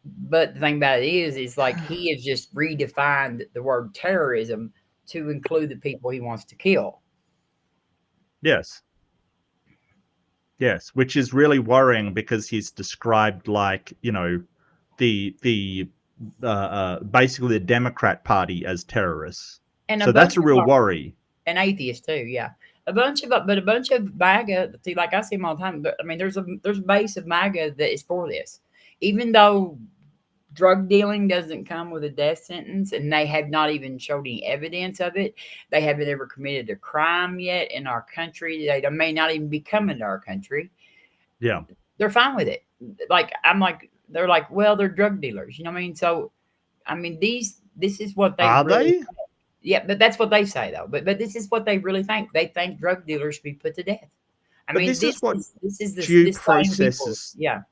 But the thing about it is like he has just redefined the word terrorism to include the people he wants to kill. Yes, which is really worrying because he's described like, the basically the Democrat Party as terrorists. And so that's a real worry. And atheists too, yeah. A bunch of MAGA. See, like I see them all the time. But I mean, there's a base of MAGA that is for this, even though drug dealing doesn't come with a death sentence, and they have not even showed any evidence of it. They haven't ever committed a crime yet in our country. They may not even be coming to our country. Yeah, they're fine with it. They're like, well, they're drug dealers. You know what I mean? So, I mean, this is what they are. They? Yeah, but that's what they say, though. But this is what they really think. They think drug dealers should be put to death. This is what due process is. Yeah.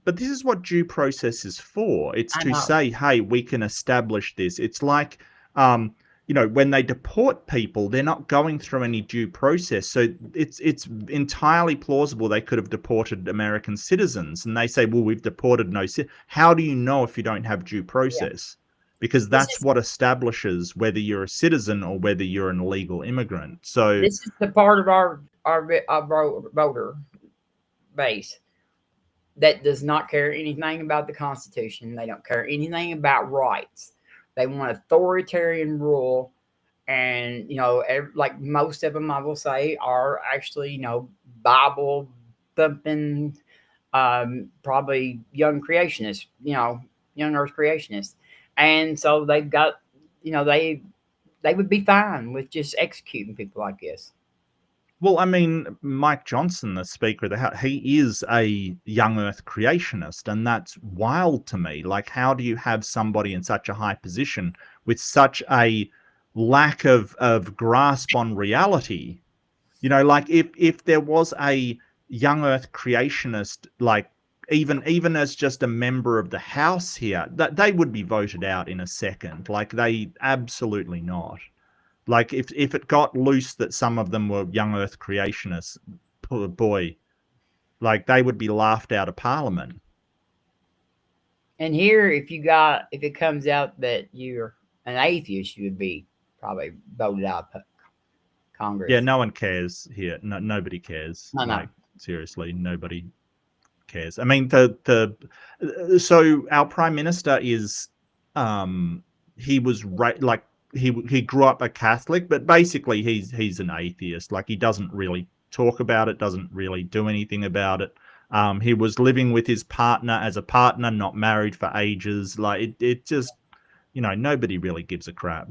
But this is what due process is for. It's to say, hey, we can establish this. It's like, when they deport people, they're not going through any due process. So it's entirely plausible they could have deported American citizens. And they say, well, we've deported no citizens. How do you know if you don't have due process? Yeah. Because that's what establishes whether you're a citizen or whether you're an illegal immigrant. So this is the part of our voter base that does not care anything about the Constitution. They don't care anything about rights. They want authoritarian rule. And, like most of them, I will say, are actually, Bible thumping, probably young creationists, young Earth creationists, and so they've got, they would be fine with just executing people like this. Well, I mean, Mike Johnson, the Speaker of the House, he is a young Earth creationist, and that's wild to me. Like, how do you have somebody in such a high position with such a lack of grasp on reality? Like if there was a young Earth creationist, like even as just a member of the House here, that they would be voted out in a second. Like, they absolutely not. Like, if it got loose that some of them were young Earth creationists, poor boy, like, they would be laughed out of Parliament. And here, if it comes out that you're an atheist, you would be probably voted out of Congress. Yeah, no one cares here. No, nobody cares. No. Like, seriously, nobody cares. I mean, so our Prime Minister is, he was like, he grew up a Catholic, but basically he's an atheist. Like, he doesn't really talk about it, doesn't really do anything about it. He was living with his partner as a partner, not married for ages. Like, it just, nobody really gives a crap.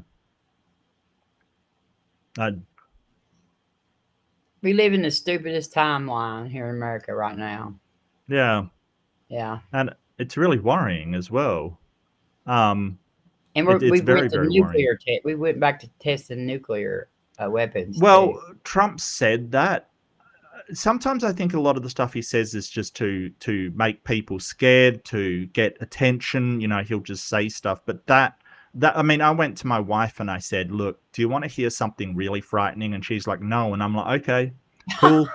We live in the stupidest timeline here in America right now. Yeah. Yeah. And it's really worrying as well. And we went to nuclear test. We went back to testing nuclear weapons. Well, too. Trump said that. Sometimes I think a lot of the stuff he says is just to make people scared, to get attention. He'll just say stuff. But that I mean, I went to my wife and I said, "Look, do you want to hear something really frightening?" And she's like, "No." And I'm like, "Okay, cool."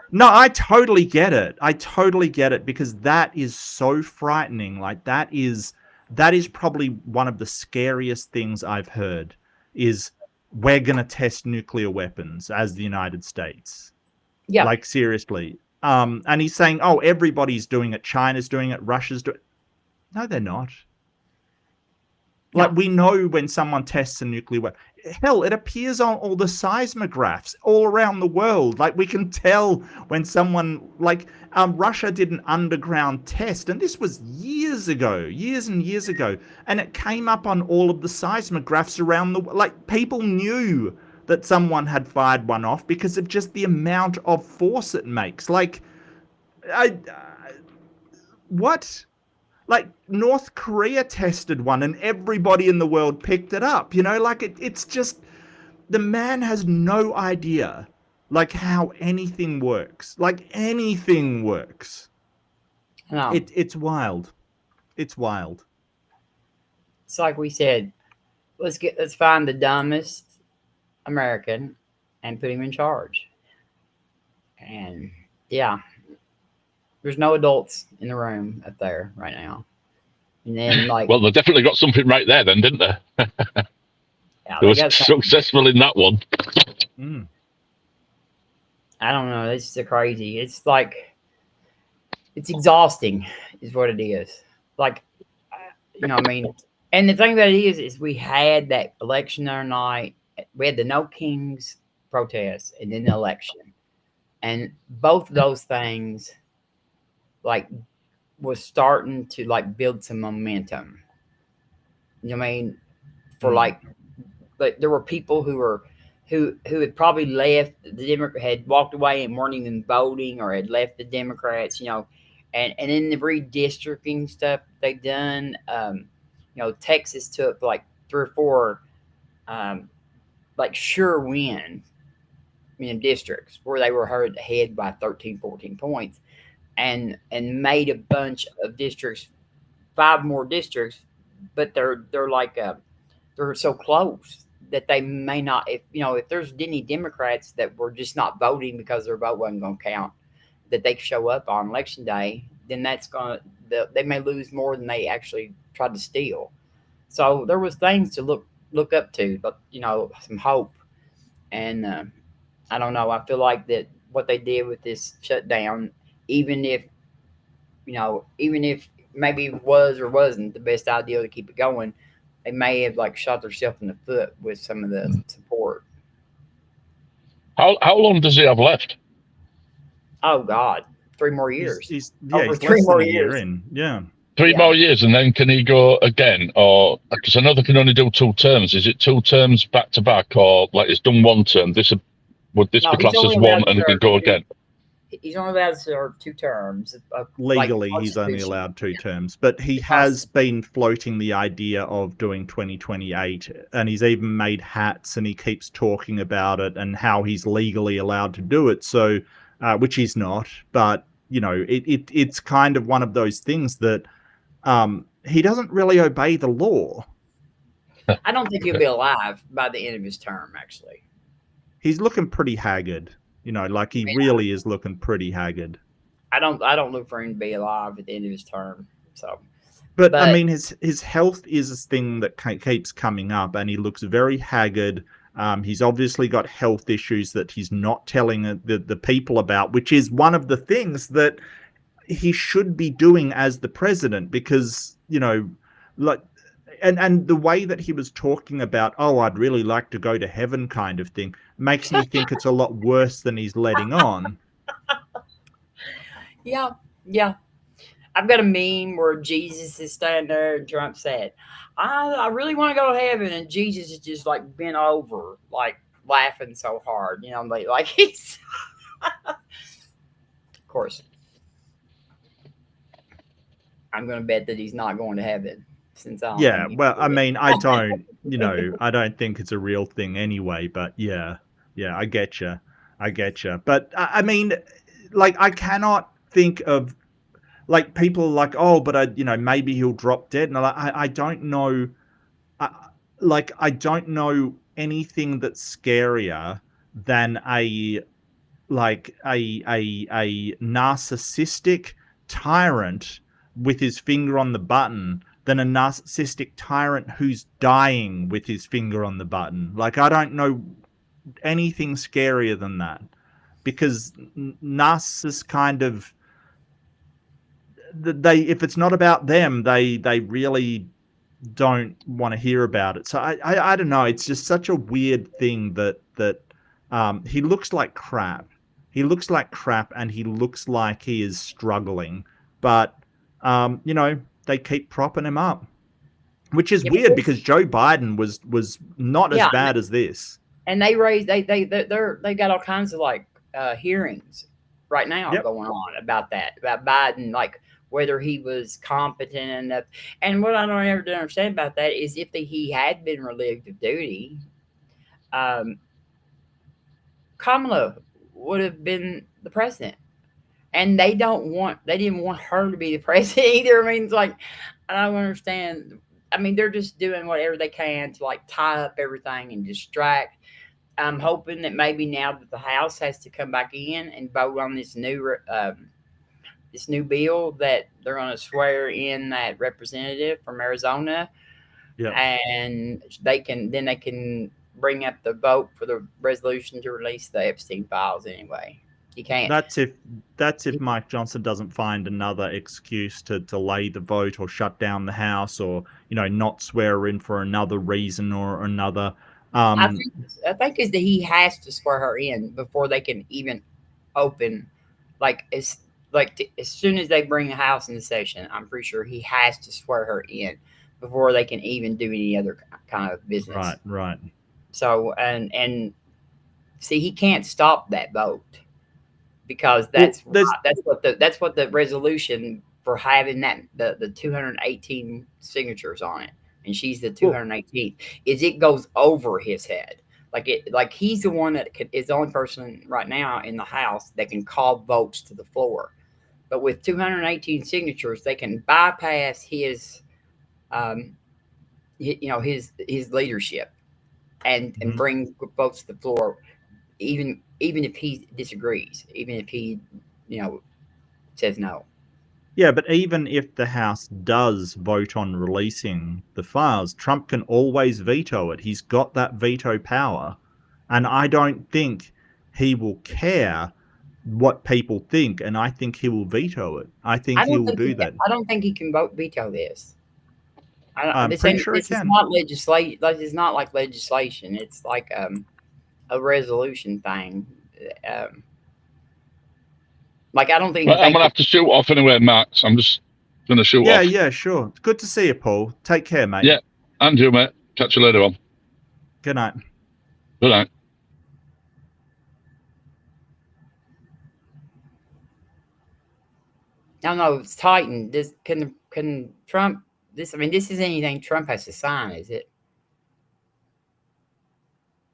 No, I totally get it. I totally get it, because that is so frightening. Like, that is probably one of the scariest things I've heard, is we're going to test nuclear weapons as the United States. Yeah. Like, seriously. And he's saying, oh, everybody's doing it. China's doing it. Russia's doing it. No, they're not. Like, we know when someone tests a nuclear weapon. Hell, it appears on all the seismographs all around the world. Like, we can tell when someone, like, Russia did an underground test, and this was years and years ago, and it came up on all of the seismographs around the, like, people knew that someone had fired one off because of just the amount of force it makes. Like, what? Like, North Korea tested one and everybody in the world picked it up, like, it's just, the man has no idea, like, how anything works. Like, anything works. No. It's wild. It's wild. It's like we said, let's find the dumbest American and put him in charge. And yeah. There's no adults in the room up there right now. And then, like, well, they definitely got something right there, then, didn't they? Yeah, they were successful in that one. Mm. I don't know. It's just crazy. It's like, it's exhausting, is what it is. Like, I mean, and the thing about it is we had that election the other night. We had the No Kings protest and then the election, and both of those things, like, was starting to, like, build some momentum. I mean, for like there were people who had probably left the Democrat, had walked away and weren't even voting, or had left the Democrats, and in the redistricting stuff they've done, Texas took like 3 or 4 like sure win districts where they were ahead by 13, 14 points. And made a bunch of districts, 5 more districts, but they're like they're so close that they may not, if there's any Democrats that were just not voting because their vote wasn't going to count, that they show up on election day, then they may lose more than they actually tried to steal. So there was things to look up to, but some hope. And I don't know. I feel like that what they did with this shutdown, even if maybe it was or wasn't the best idea to keep it going, they may have, like, shot themselves in the foot with some of the support. How long does he have left? Oh God, 3 more years. He's Over he's 3 less than more a year years. in. Yeah. 3 Yeah. more years, and then can he go again? Or because I know they can only do 2 terms. Is it 2 terms back to back, or like it's done 1 term? Would this No, be he's classed only as 1 allowed to and he can serve go 2 again? He's only allowed to serve 2 terms. Legally, he's only allowed 2 terms, but he has been floating the idea of doing 2028, and he's even made hats, and he keeps talking about it and how he's legally allowed to do it. So, which he's not, but you know, it's kind of one of those things that he doesn't really obey the law. I don't think he'll be alive by the end of his term, actually. He's looking pretty haggard, you know, like he really is looking pretty haggard. I don't look for him to be alive at the end of his term. So, but I mean, his health is a thing that keeps coming up, and he looks very haggard. He's obviously got health issues that he's not telling the people about, which is one of the things that he should be doing as the president, because, you know, like, and the way that he was talking about, oh, I'd really like to go to heaven kind of thing, makes me think it's a lot worse than he's letting on. Yeah. I've got a meme where Jesus is standing there and Trump said, I really want to go to heaven. And Jesus is just like bent over, like laughing so hard, you know, like he's, of course, I'm going to bet that he's not going to heaven. Since I don't think I mean, I don't, you know, I don't think it's a real thing anyway, but yeah, I get you. But I mean, like, I cannot think of, like, people like, oh, but you know, maybe he'll drop dead. And I don't know, I don't know anything that's scarier than a narcissistic tyrant with his finger on the button than a narcissistic tyrant who's dying with his finger on the button. Like, I don't know anything scarier than that, because narcissists kind of, if it's not about them, they really don't want to hear about it. So I don't know. It's just such a weird thing that he looks like crap. He looks like crap, and he looks like he is struggling. But you know, they keep propping him up, which is weird because Joe Biden was not as bad as this. And they got all kinds of like hearings right now going on about Biden, like whether he was competent enough. And what I don't ever understand about that is if he had been relieved of duty, Kamala would have been the president. And they didn't want her to be the president either. I mean, it's like, I don't understand. I mean, they're just doing whatever they can to like tie up everything and distract. I'm hoping that maybe now that the House has to come back in and vote on this new bill, that they're going to swear in that representative from Arizona, and they can bring up the vote for the resolution to release the Epstein files anyway. You can't. That's if Mike Johnson doesn't find another excuse to delay the vote or shut down the House, or, you know, not swear in for another reason or another. I think is that he has to swear her in before they can even open, as soon as they bring the House into session. I'm pretty sure he has to swear her in before they can even do any other kind of business. Right. So and see, he can't stop that vote, because that's what the resolution for having that the 218 signatures on it, and she's the 218th, is it goes over his head. Like he's the one that is the only person right now in the House that can call votes to the floor. But with 218 signatures, they can bypass his his leadership and bring votes to the floor, even if he disagrees, even if he says no. Yeah, but even if the House does vote on releasing the files, Trump can always veto it. He's got that veto power. And I don't think he will care what people think, and I think he will veto it. I think he will do that. I don't think he can veto this. I'm pretty sure he can. This is not legislation. It's not like legislation. It's like a resolution thing. Like, I don't think. Right, I'm gonna have to shoot off anyway, Max. I'm just gonna shoot off. Yeah, sure. Good to see you, Paul. Take care, mate. Yeah, and you, mate. Catch you later on. Good night. Good night. I don't know. It's tightened. This can Trump. This, I mean, this isn't anything Trump has to sign, is it?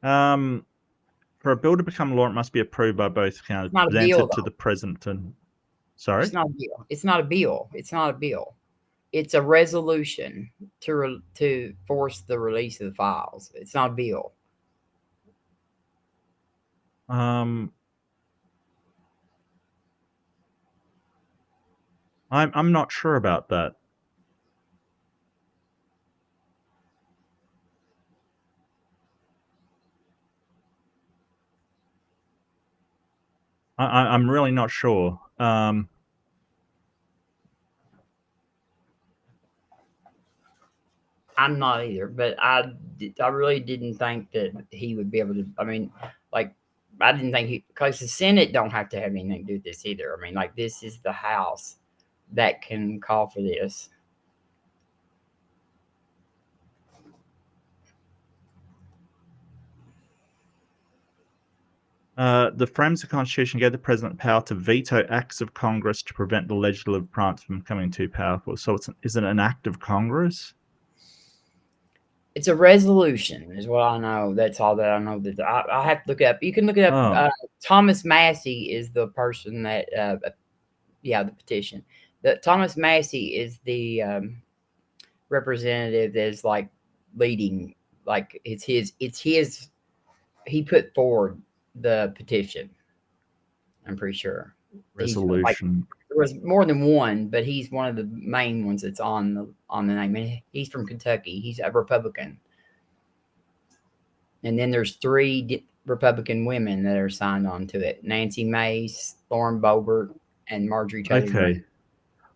For a bill to become law, it must be approved by both countries, It's not a presented bill, to though. the president. And sorry, It's not a bill. It's not a bill. It's not a bill. It's a resolution to force the release of the files. It's not a bill. I'm not sure about that. I'm really not sure. I'm not either, but I really didn't think that he would be able to. I mean, like, I didn't think because the Senate don't have to have anything to do with this either. I mean, like, this is the House that can call for this. The frames of the Constitution gave the president power to veto acts of Congress to prevent the legislative branch from becoming too powerful. So is it an act of Congress? It's a resolution, is what I know. That's all that I know. That I have to look it up. You can look it up. Thomas Massey is the person that, the petition. Thomas Massey is the representative that is like leading. Like, it's his. He put forward the petition. I'm pretty sure. Resolution. There was more than one, but he's one of the main ones that's on the name. And he's from Kentucky. He's a Republican. And then there's 3 Republican women that are signed on to it: Nancy Mace, Lauren Boebert, and Marjorie Taylor Greene. Okay.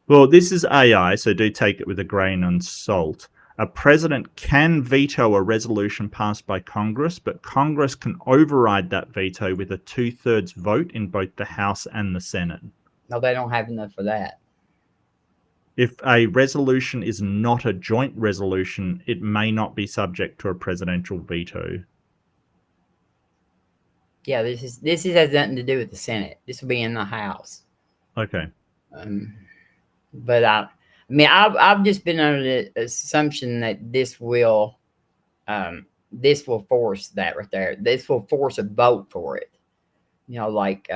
Well, this is AI, so do take it with a grain of salt. A president can veto a resolution passed by Congress, but Congress can override that veto with a 2/3 vote in both the House and the Senate. No, they don't have enough for that. If a resolution is not a joint resolution, it may not be subject to a presidential veto. Yeah, this has nothing to do with the Senate. This will be in the House. Okay. But I've just been under the assumption that this will force that right there. This will force a vote for it. You know, like,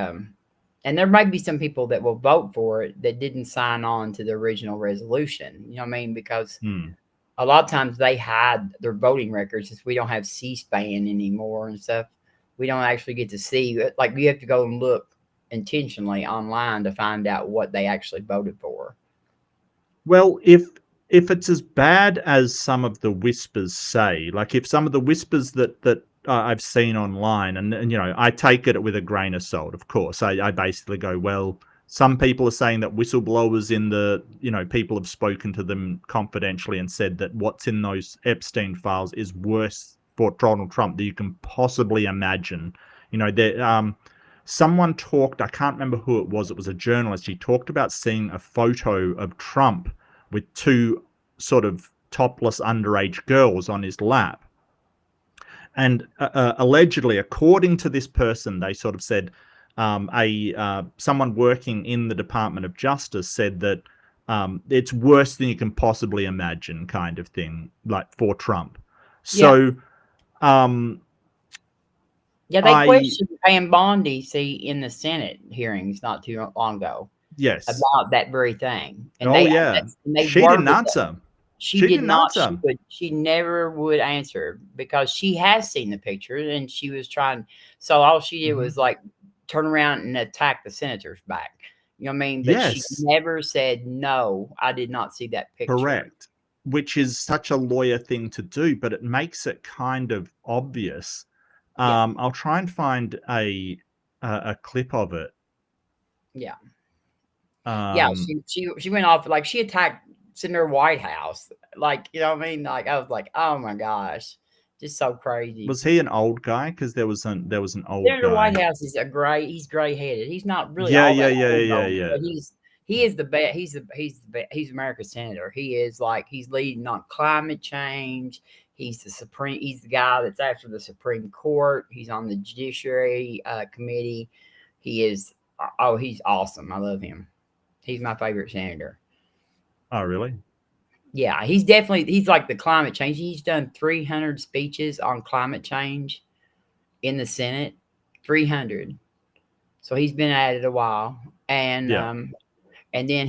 and there might be some people that will vote for it that didn't sign on to the original resolution. You know what I mean? Because a lot of times they hide their voting records since we don't have C-SPAN anymore and stuff. We don't actually get to see. Like, you have to go and look intentionally online to find out what they actually voted for. Well, if it's as bad as some of the whispers say, like if some of the whispers that I've seen online, and you know, I take it with a grain of salt, of course. I basically go, well, some people are saying that whistleblowers in the, you know, people have spoken to them confidentially and said that what's in those Epstein files is worse for Donald Trump than you can possibly imagine. You know, there, someone talked, I can't remember who it was a journalist, he talked about seeing a photo of Trump with 2 sort of topless underage girls on his lap. And allegedly, according to this person, they sort of said, someone working in the Department of Justice said that it's worse than you can possibly imagine, kind of thing, like for Trump. So, they questioned Pam Bondi, in the Senate hearings not too long ago. Yes, about that very thing. And she didn't answer. She did not. She never would answer because she has seen the picture and she was trying. So all she did was like turn around and attack the senators back. You know what I mean? But she never said, no, I did not see that picture. Correct. Which is such a lawyer thing to do, but it makes it kind of obvious. I'll try and find a clip of it. Yeah. She went off, like, she attacked Senator Whitehouse. Like, you know what I mean? Like, I was like, oh my gosh. Just so crazy. Was he an old guy? Because there was an old Senator guy. Whitehouse is he's gray headed. He's not really Yeah, all yeah, that yeah, old, yeah, though, yeah. but he is the best. He's America's senator. He is like he's leading on climate change. He's the guy that's after the Supreme Court. He's on the Judiciary Committee. He's awesome. I love him. He's my favorite senator. Oh, really? Yeah, he's like the climate change. He's done 300 speeches on climate change in the Senate. 300. So he's been at it a while. And Yeah. and then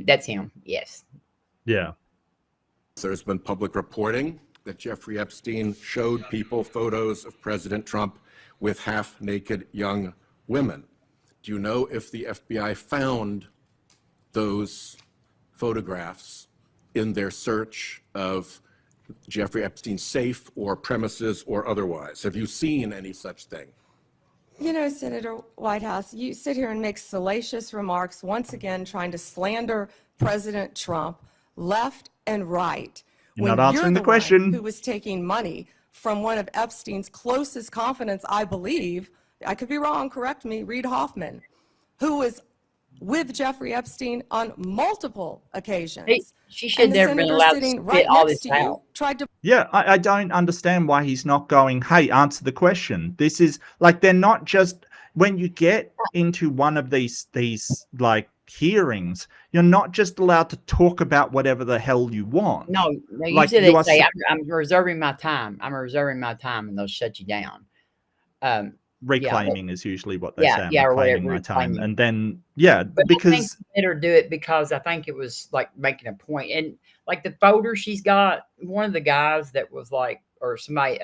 that's him. Yes. Yeah. There's been public reporting that Jeffrey Epstein showed people photos of President Trump with half-naked young women. Do you know if the FBI found those photographs in their search of Jeffrey Epstein's safe or premises or otherwise? Have you seen any such thing? You know, Senator Whitehouse, you sit here and make salacious remarks, once again trying to slander President Trump left and right. You're not answering the question. Who was taking money from one of Epstein's closest confidants, I believe, I could be wrong, correct me, Reid Hoffman, who was with Jeffrey Epstein on multiple occasions. She should never been allowed to spit all this out. Yeah, I don't understand why he's not going, hey, answer the question. This is like, they're not just, when you get into one of these like hearings, you're not just allowed to talk about whatever the hell you want. No, you like, said they say, I'm reserving my time. I'm reserving my time, and they'll shut you down. Reclaiming is usually what they say. I'm or reclaiming whatever, my time. reclaiming. And then, yeah, But because I think better do it because I think it was like making a point. And like the photo she's got, one of the guys that was like, or somebody,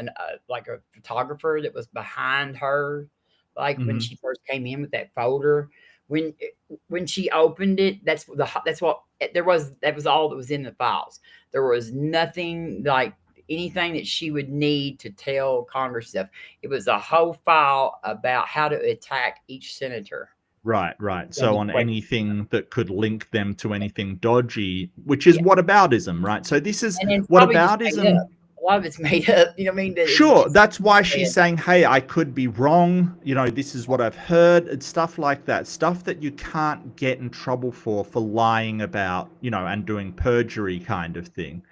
like a photographer that was behind her, like when she first came in with that folder, when she opened it, that was all that was in the files. There was nothing like anything that she would need to tell Congress stuff. It was a whole file about how to attack each senator. Right. So on anything that could link them to anything dodgy, which is whataboutism, right? So this is whataboutism. A lot of it's made up, you know what I mean? Sure, that's why she's saying, hey, I could be wrong. You know, this is what I've heard. It's stuff like that. Stuff that you can't get in trouble for lying about, you know, and doing perjury kind of thing.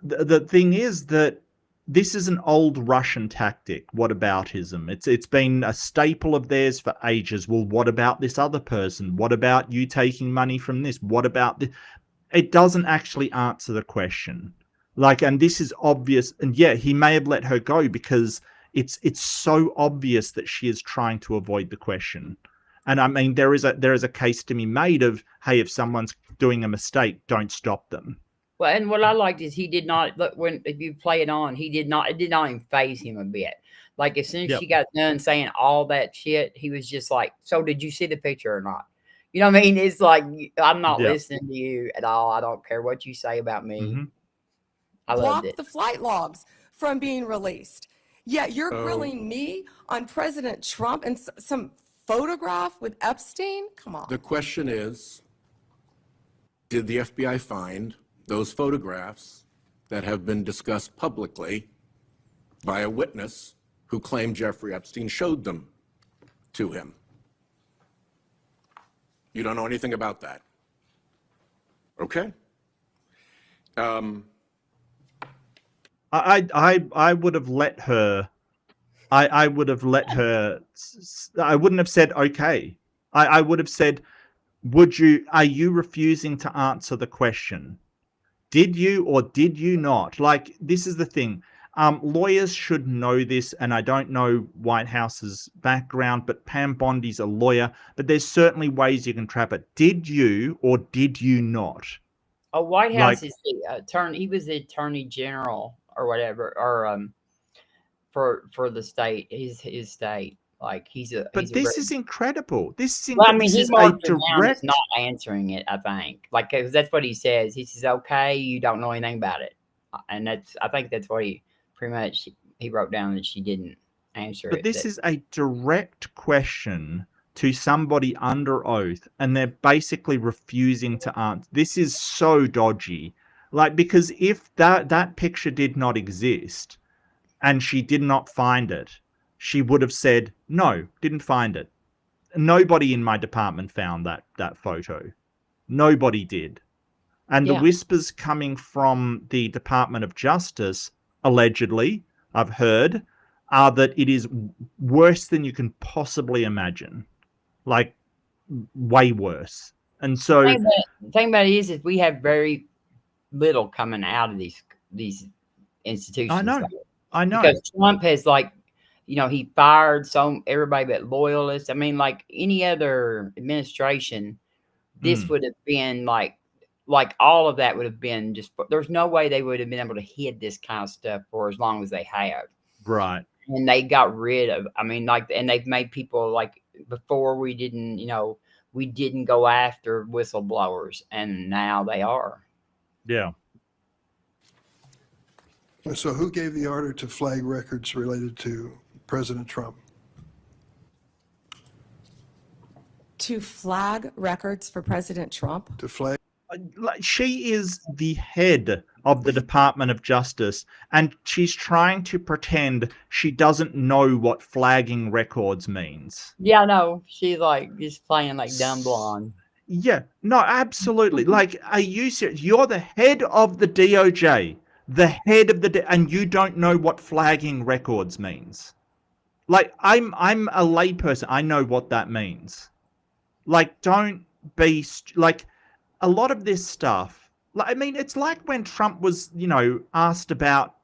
The thing is that this is an old Russian tactic, whataboutism. It's been a staple of theirs for ages. Well, what about this other person? What about you taking money from this? What about this? It doesn't actually answer the question. Like, and this is obvious. And yeah, he may have let her go because it's so obvious that she is trying to avoid the question. And I mean, there is a case to be made of, hey, if someone's doing a mistake, don't stop them. Well, and what I liked is he did not look if you play it on, it did not even faze him a bit. Like as soon as she got done saying all that shit, he was just like, so did you see the picture or not? You know what I mean? It's like, I'm not listening to you at all. I don't care what you say about me. I loved it. Block the flight logs from being released. Yet you're grilling me on President Trump and some photograph with Epstein? Come on. The question is, did the FBI find those photographs that have been discussed publicly by a witness who claimed Jeffrey Epstein showed them to him? You don't know anything about that. Okay. I would have let her. I would have let her. I wouldn't have said okay. I would have said, are you refusing to answer the question? Did you or did you not? Like, this is the thing. Lawyers should know this, and I don't know White House's background, but Pam Bondi's a lawyer, but there's certainly ways you can trap it. Did you or did you not? Oh, White House is the attorney. He was the attorney general or whatever, or for the state, his state. Like this is incredible. This is well, I mean, this he is marked a it down direct as not answering it. I think, like, cause that's what he says. He says, "Okay, you don't know anything about it," and I think that's what he pretty much he wrote down that she didn't answer it. But this is a direct question to somebody under oath, and they're basically refusing to answer. This is so dodgy. Like, because if that picture did not exist and she did not find it, she would have said, no, didn't find it. Nobody in my department found that photo. Nobody did. And the Yeah. whispers coming from the Department of Justice, allegedly, I've heard, are that it is worse than you can possibly imagine. Like, way worse. And so The thing about it is we have very little coming out of these institutions. I know. Because Trump has, like, you know, he fired everybody but loyalists. I mean, like any other administration, this would have been like all of that would have been just. There's no way they would have been able to hid this kind of stuff for as long as they have. Right. And they got rid of. I mean, like, and they've made people like before we didn't, you know, we didn't go after whistleblowers, and now they are. Yeah. So who gave the order to flag records related to President Trump? To flag records for President Trump? To flag? She is the head of the Department of Justice, and she's trying to pretend she doesn't know what flagging records means. Yeah, no, she's like just playing like dumb blonde. Yeah, no, absolutely. Like, are you serious? You're the head of the DOJ, the head of and you don't know what flagging records means. Like, I'm a layperson. I know what that means. Like, don't be like. A lot of this stuff, I mean, it's like when Trump was, you know, asked about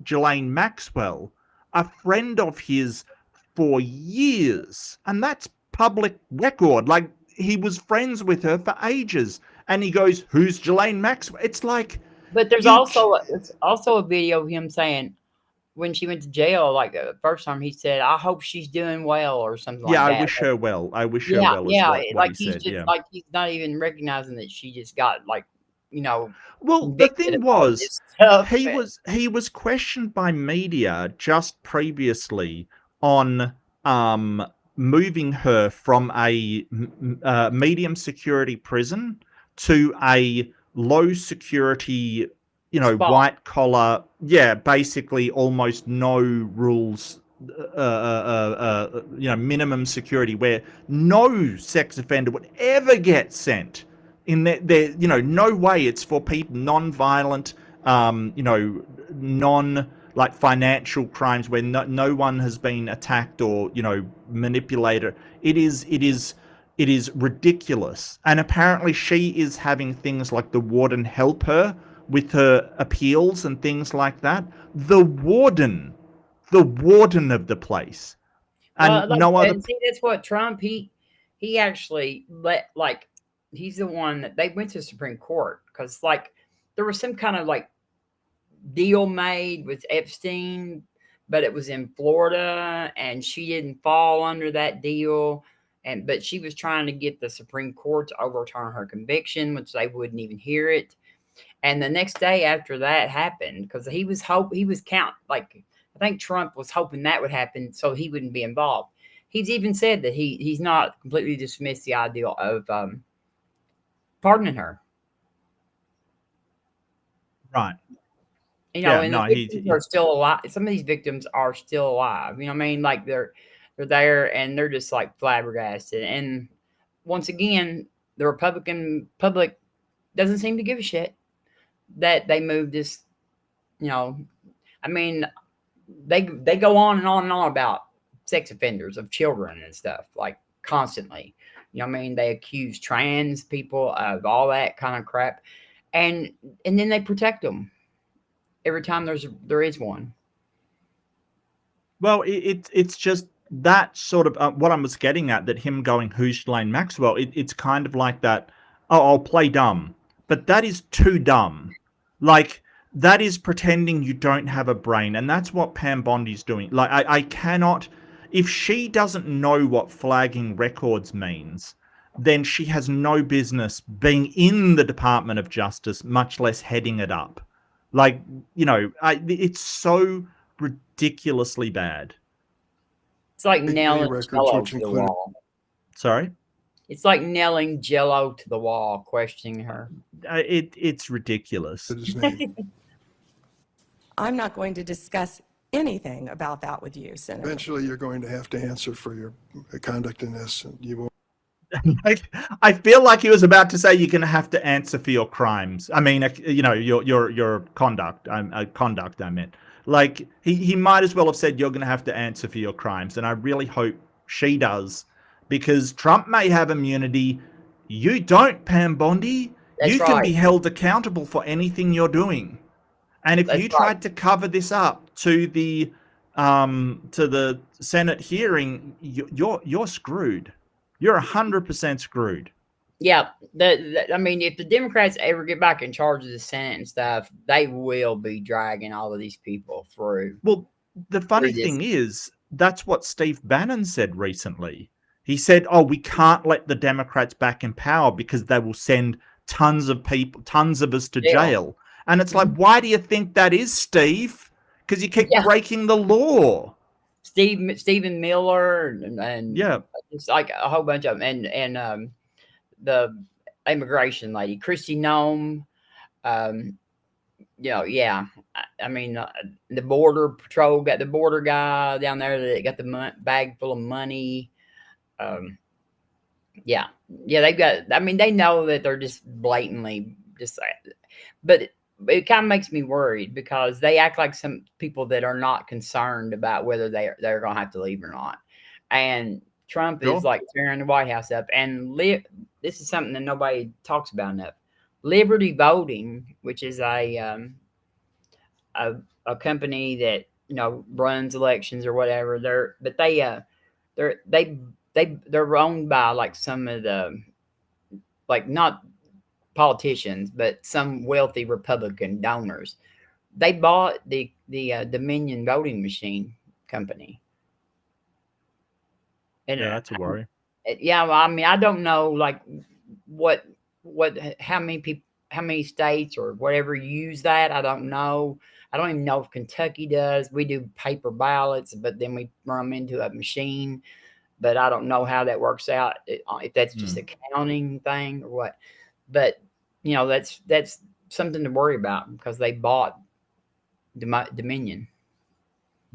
Ghislaine Maxwell, a friend of his for years, and that's public record. Like, he was friends with her for ages, and he goes, "Who's Ghislaine Maxwell?" It's like, but there's also a video of him saying when she went to jail, like the first time, he said, "I hope she's doing well," or something like that. Yeah, I wish her well. I wish her well. Yeah, what like he he's said. just like he's not even recognizing that she just got, like, you know. Well, the thing was, he was questioned by media just previously on moving her from a medium security prison to a low security, you know, white collar, basically almost no rules, you know, minimum security, where no sex offender would ever get sent. In there, you know, no way. It's for people non-violent, you know, like financial crimes where no one has been attacked or, you know, manipulated. It is ridiculous. And apparently she is having things like the warden help her with her appeals and things like that. The warden of the place, and no other. See, that's what Trump. He actually let, like, he's the one that they went to the Supreme Court because, like, there was some kind of like deal made with Epstein, but it was in Florida, and she didn't fall under that deal. But she was trying to get the Supreme Court to overturn her conviction, which they wouldn't even hear it. And the next day after that happened, because he was like, I think Trump was hoping that would happen so he wouldn't be involved. He's even said that he's not completely dismissed the idea of pardoning her. Right. You know, and the victims are still alive. Some of these victims are still alive. You know what I mean? Like, they're there and they're just like flabbergasted. And once again, the Republican public doesn't seem to give a shit that they moved this, you know. I mean, they go on and on and on about sex offenders of children and stuff, like, constantly. You know what I mean? They accuse trans people of all that kind of crap. And then they protect them every time there is one. Well, it's just that sort of what I was getting at, that him going, "Who's Ghislaine Maxwell?" It's kind of like that. Oh, I'll play dumb, but that is too dumb. Like, that is pretending you don't have a brain, and that's what Pam Bondi's doing. Like, I cannot. If she doesn't know what flagging records means, then she has no business being in the Department of Justice, much less heading it up. Like, you know, it's so ridiculously bad. It's like nailing records, Trello which to the include wall. Sorry? It's like nailing Jello to the wall, questioning her. It's ridiculous. His name. I'm not going to discuss anything about that with you, Senator. Eventually, you're going to have to answer for your conduct in this, and you will. I feel like he was about to say you're going to have to answer for your crimes. I mean, you know, your conduct. Conduct. I meant. Like he might as well have said you're going to have to answer for your crimes, and I really hope she does, because Trump may have immunity. You don't, Pam Bondi. That's you can right. be held accountable for anything you're doing. And if That's you tried to cover this up to the Senate hearing, you're screwed. You're 100% screwed. Yeah, I mean, if the Democrats ever get back in charge of the Senate and stuff, they will be dragging all of these people through. Well, the funny this. thing is, that's what Steve Bannon said recently. He said, "Oh, we can't let the Democrats back in power because they will send tons of people, tons of us to jail." And it's like, why do you think that is, Steve? Because you keep breaking the law. Stephen Miller and Yeah, it's like a whole bunch of them, and the immigration lady, Christy Nome. You know, yeah. I mean, the border patrol got the border guy down there that got the bag full of money. Yeah, they've got. I mean, they know that they're just blatantly just, but it kind of makes me worried because they act like some people that are not concerned about whether they're going to have to leave or not. And Trump is like tearing the White House up. And this is something that nobody talks about enough. Liberty Voting, which is a company that, you know, runs elections or whatever. They're owned by like some of the, like, not politicians, but some wealthy Republican donors. They bought the Dominion voting machine company. And yeah, that's a worry. Yeah, well, I mean, I don't know, like, how many states or whatever use that. I don't know. I don't even know if Kentucky does. We do paper ballots, but then we run them into a machine. But I don't know how that works out, if that's just a counting thing or what. But, you know, that's something to worry about because they bought Dominion.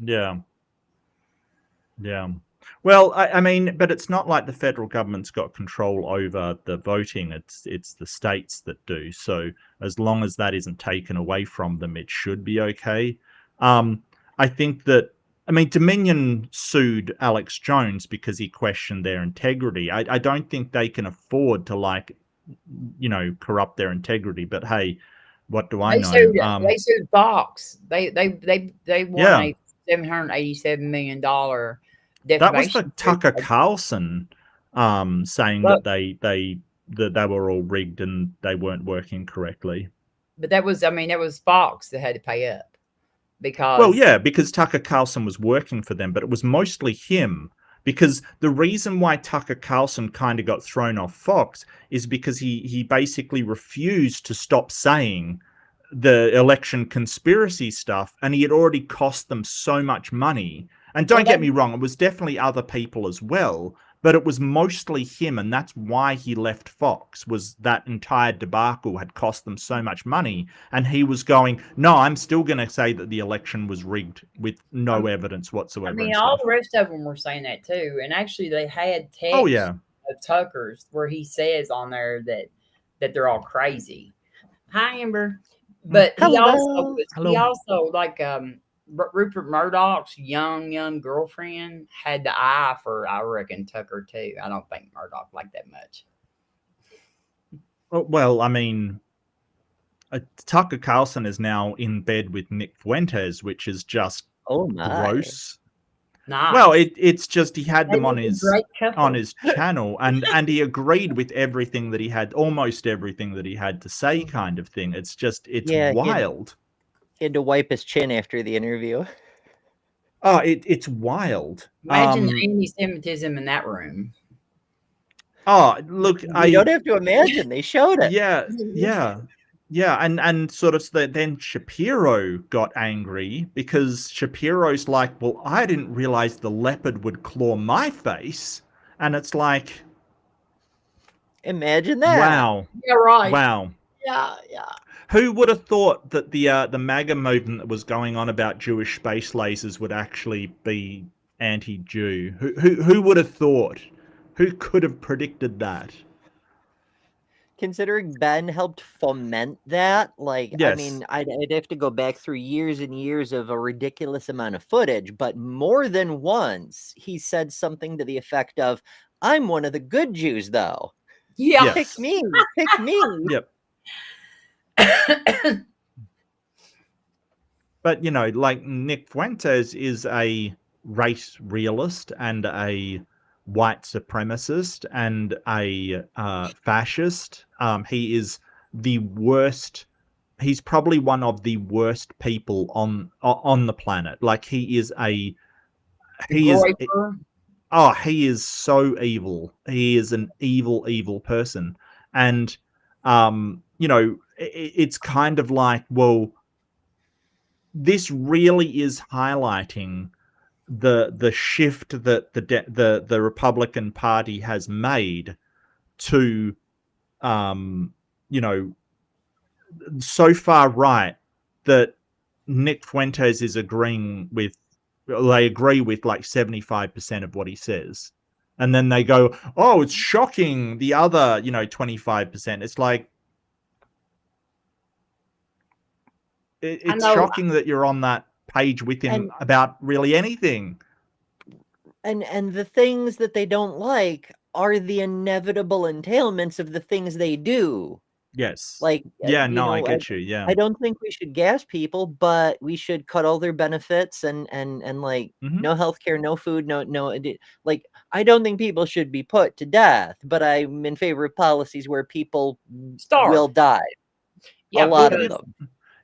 Yeah. Well, I mean, but it's not like the federal government's got control over the voting. It's the states that do. So as long as that isn't taken away from them, it should be okay. I think that, I mean, Dominion sued Alex Jones because he questioned their integrity. I don't think they can afford to, like, you know, corrupt their integrity. But hey, what do I know? They sued Fox. They won a $787 million defamation. That was for Tucker Carlson saying that they were all rigged and they weren't working correctly. But that was Fox that had to pay up. Because Tucker Carlson was working for them, but it was mostly him. Because the reason why Tucker Carlson kind of got thrown off Fox is because he basically refused to stop saying the election conspiracy stuff, and he had already cost them so much money. And don't get me wrong, it was definitely other people as well, but it was mostly him, and that's why he left Fox, was that entire debacle had cost them so much money. And he was going, no, I'm still going to say that the election was rigged with no evidence whatsoever. I mean, all the rest of them were saying that too. And actually, they had text of Tucker's where he says on there that they're all crazy. Hi, Amber. But he also like Rupert Murdoch's young girlfriend had the eye for, I reckon, Tucker too. I don't think Murdoch liked that much. Well, I mean, Tucker Carlson is now in bed with Nick Fuentes, which is just gross. Nice. Well, it's just he had them on his channel, and he agreed with everything that he had, almost everything that he had to say, kind of thing. It's wild. He had to wipe his chin after the interview. Oh, it's wild. Imagine the anti-Semitism in that room. Oh, look, you don't have to imagine. They showed it. Yeah, and sort of then Shapiro got angry because Shapiro's like, well, I didn't realize the leopard would claw my face. And it's like, Imagine that. Wow. Yeah, right. Wow. Yeah, yeah. Who would have thought that the MAGA movement that was going on about Jewish space lasers would actually be anti-Jew? Who would have thought? Who could have predicted that? Considering Ben helped foment that, like, I Yes. mean, I'd have to go back through years and years of a ridiculous amount of footage, but more than once he said something to the effect of, "I'm one of the good Jews, though. Yeah. Pick me, pick me." Yep. But, you know, like Nick Fuentes is a race realist and a white supremacist and a fascist. He is the worst. He's probably one of the worst people on the planet. Like he is a. He is. Oh, he is so evil. He is an evil, evil person, and you know, it's kind of like, well, this really is highlighting the shift that the Republican Party has made to, you know, so far right that Nick Fuentes is agreeing with. They agree with like 75% of what he says, and then they go, "Oh, it's shocking." The other, you know, 25%. It's like it's shocking that you're on that page with him about really anything. And the things that they don't like are the inevitable entailments of the things they do. Yes. Like, yeah, no, I get you. Yeah. I don't think we should gas people, but we should cut all their benefits and like no healthcare, no food, no like I don't think people should be put to death, but I'm in favor of policies where people will die. Yeah, a lot of them.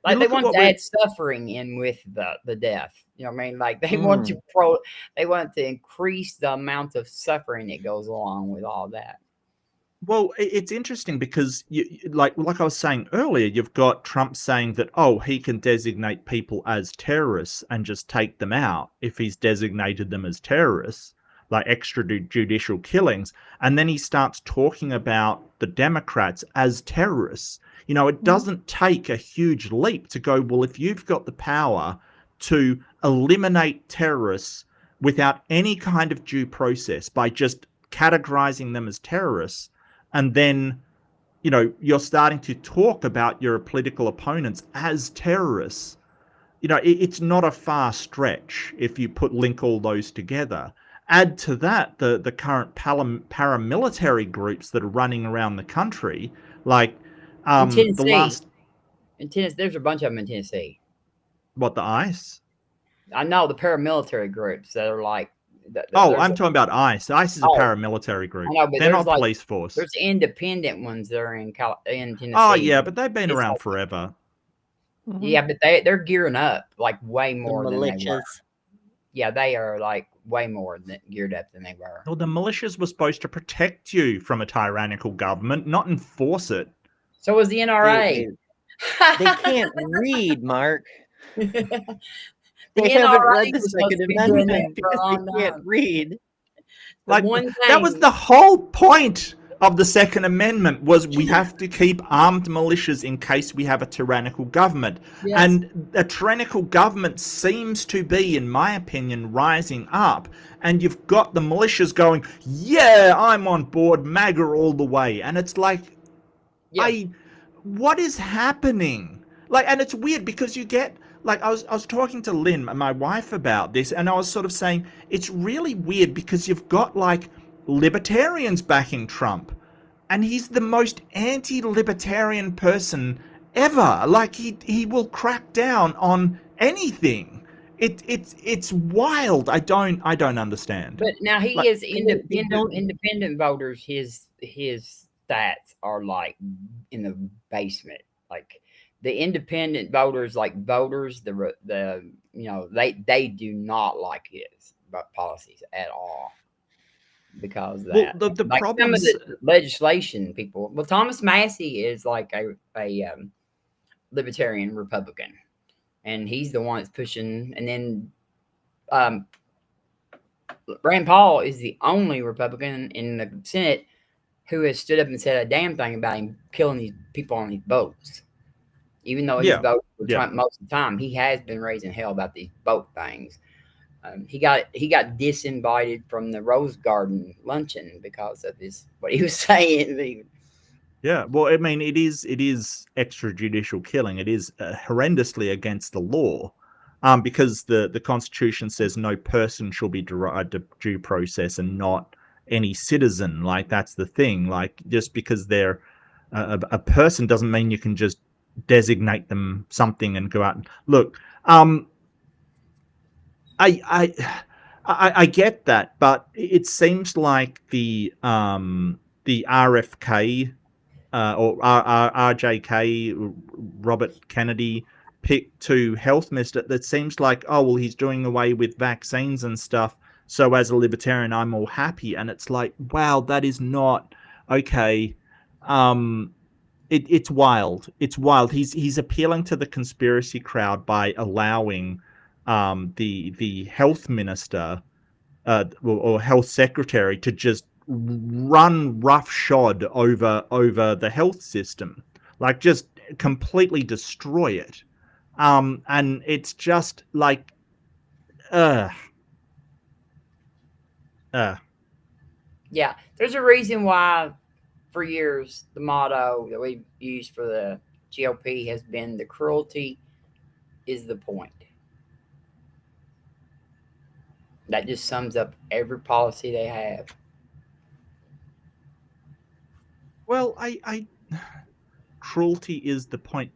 Like they want to add suffering in with the death. You know what I mean? Like they want to they want to increase the amount of suffering that goes along with all that. Well, it's interesting because like I was saying earlier, you've got Trump saying that, oh, he can designate people as terrorists and just take them out if he's designated them as terrorists, like extrajudicial killings. And then he starts talking about the Democrats as terrorists. You know, it doesn't take a huge leap to go, well, if you've got the power to eliminate terrorists without any kind of due process by just categorizing them as terrorists, and then, you know, you're starting to talk about your political opponents as terrorists, you know, it's not a far stretch if you link all those together. Add to that the current paramilitary groups that are running around the country, like in Tennessee. In Tennessee, there's a bunch of them in Tennessee. What, the ICE? I know the paramilitary groups that are like. I'm talking about ICE. ICE is a paramilitary group. I know, but they're not like, police force. There's independent ones that are in Tennessee. Oh yeah, but they've been around forever. Yeah, but they're gearing up like way more than they were. Yeah, they are like way more geared up than they were. Well, the militias were supposed to protect you from a tyrannical government, not enforce it. So was the NRA. They can't read, Mark. They haven't read the Second Amendment because they can't read. Like, that was the whole point of the Second Amendment, was we have to keep armed militias in case we have a tyrannical government. Yes. And a tyrannical government seems to be, in my opinion, rising up. And you've got the militias going, yeah, I'm on board, MAGA all the way. And it's like, what is happening? Like, and it's weird because you get, like, I was talking to Lynn, my wife, about this, and I was sort of saying, it's really weird because you've got, like, libertarians backing Trump, and he's the most anti-libertarian person ever. Like, he will crack down on anything. It's wild. I don't understand. But now he is independent voters. His stats are like in the basement. Like the independent voters, the you know, they do not like his policies at all. Because of that, the like some of the legislation people. Well, Thomas Massey is like a libertarian Republican, and he's the one that's pushing. And then Rand Paul is the only Republican in the Senate who has stood up and said a damn thing about him killing these people on these boats. Even though he's voted for Trump most of the time, he has been raising hell about these boat things. He got disinvited from the Rose Garden luncheon because of what he was saying. Yeah, well, I mean, it is extrajudicial killing. It is horrendously against the law, because the Constitution says no person shall be derived of due process, and not any citizen. Like, that's the thing. Like, just because they're a person doesn't mean you can just designate them something and go out and look. I get that, but it seems like the RFK or RJK, Robert Kennedy, pick to health minister, that seems like, oh, well, he's doing away with vaccines and stuff, so as a libertarian I'm all happy. And it's like, wow, that is not okay. It's wild. It's wild. He's appealing to the conspiracy crowd by allowing the health minister or health secretary to just run roughshod over the health system, like just completely destroy it. And it's just like, yeah, there's a reason why for years the motto that we've used for the GOP has been the cruelty is the point. That just sums up every policy they have. Well, I cruelty is the point.